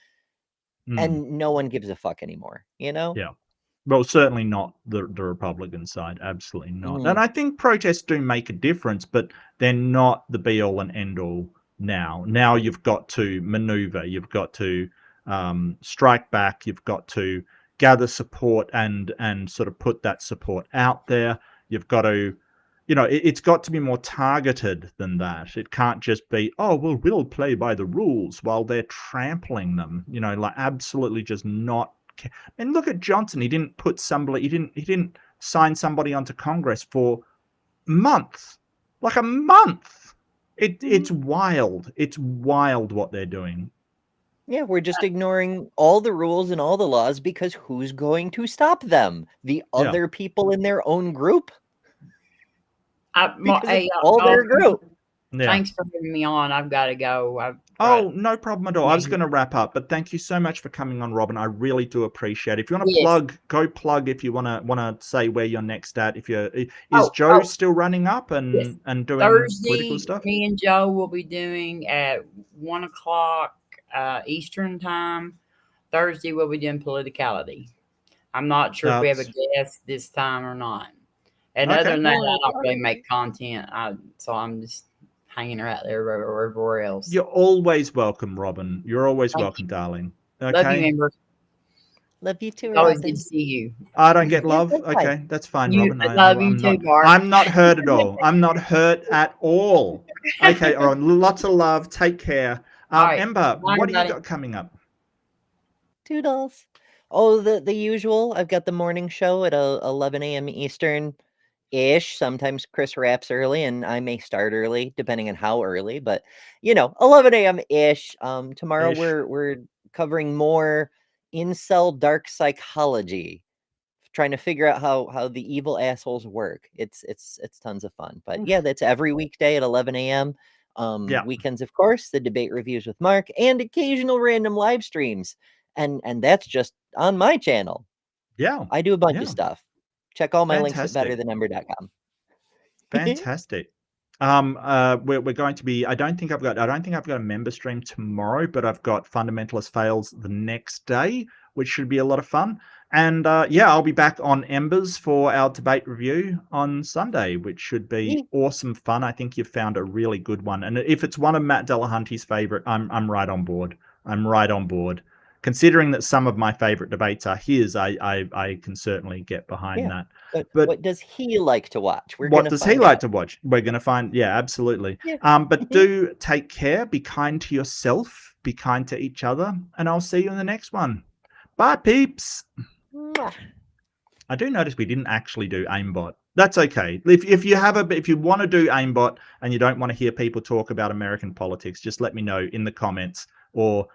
And no one gives a fuck anymore, Yeah. Well, certainly not the Republican side. Absolutely not. And I think protests do make a difference, but they're not the be-all and end-all now. Now you've got to maneuver. You've got to strike back. You've got to gather support and sort of put that support out there. You've got to, it's got to be more targeted than that. It can't just be, oh, well, we'll play by the rules while they're trampling them, like absolutely just not. And look at Johnson. He didn't put somebody. He didn't sign somebody onto Congress for months, like a month. It's wild. It's wild what they're doing. Yeah, we're just ignoring all the rules and all the laws because who's going to stop them? The other people in their own group. All their group. Yeah. Thanks for having me on. I've got to go. No problem at all. I was going to wrap up, but thank you so much for coming on, Robin. I really do appreciate it. If you want to plug if you want to say where you're next at. If you're is Joe still running up and doing Thursday, political stuff? Me and Joe will be doing at 1:00 Eastern time. Thursday we'll be doing politicality. I'm not sure if we have a guest this time or not. And other than that, I don't really make content. So I'm just hanging out there everywhere else. You're always welcome, Robin. You're always welcome, darling. Okay? Love you, Amber. Love you too, Always Robin. good to see you. I don't get love. Okay, that's fine, Robin. I love you too, Mark. I'm not hurt at all. I'm not hurt at all. Okay, all right. Lots of love. Take care. Right. Ember, what do you got coming up? Toodles. Oh, the usual. I've got the morning show at 11 a.m. Eastern. Ish. Sometimes Chris wraps early and I may start early depending on how early, but 11 a.m. ish. Tomorrow we're covering more incel dark psychology, trying to figure out how the evil assholes work. It's tons of fun. But yeah, that's every weekday at 11 a.m. Weekends, of course, the debate reviews with Mark and occasional random live streams. And that's just on my channel. Yeah. I do a bunch of stuff. Check all my links at betterthanumber.com. Fantastic. We're going to be. I don't think I've got a member stream tomorrow, but I've got Fundamentalist Fails the next day, which should be a lot of fun. And I'll be back on Embers for our debate review on Sunday, which should be awesome fun. I think you've found a really good one, and if it's one of Matt Delahunty's favorite, I'm right on board. I'm right on board. Considering that some of my favorite debates are his, I can certainly get behind that. But what does he like to watch? What does he like to watch? We're going to find. Yeah, absolutely. Yeah. But do take care. Be kind to yourself. Be kind to each other. And I'll see you in the next one. Bye, peeps. I do notice we didn't actually do AIMBOT That's okay. If you want to do aimbot and you don't want to hear people talk about American politics, just let me know in the comments, or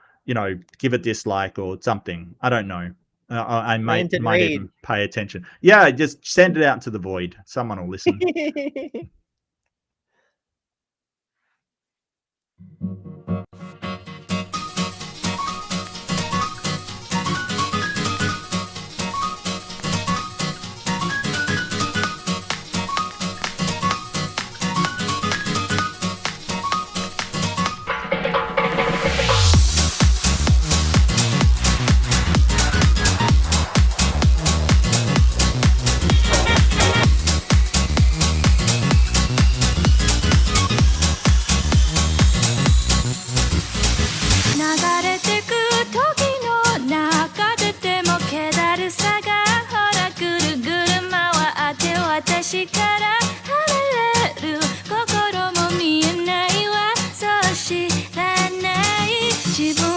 give a dislike or something. I don't know. I might even pay attention. Yeah, just send it out into the void. Someone will listen. 私から離れる心も見えないわそう知らない自分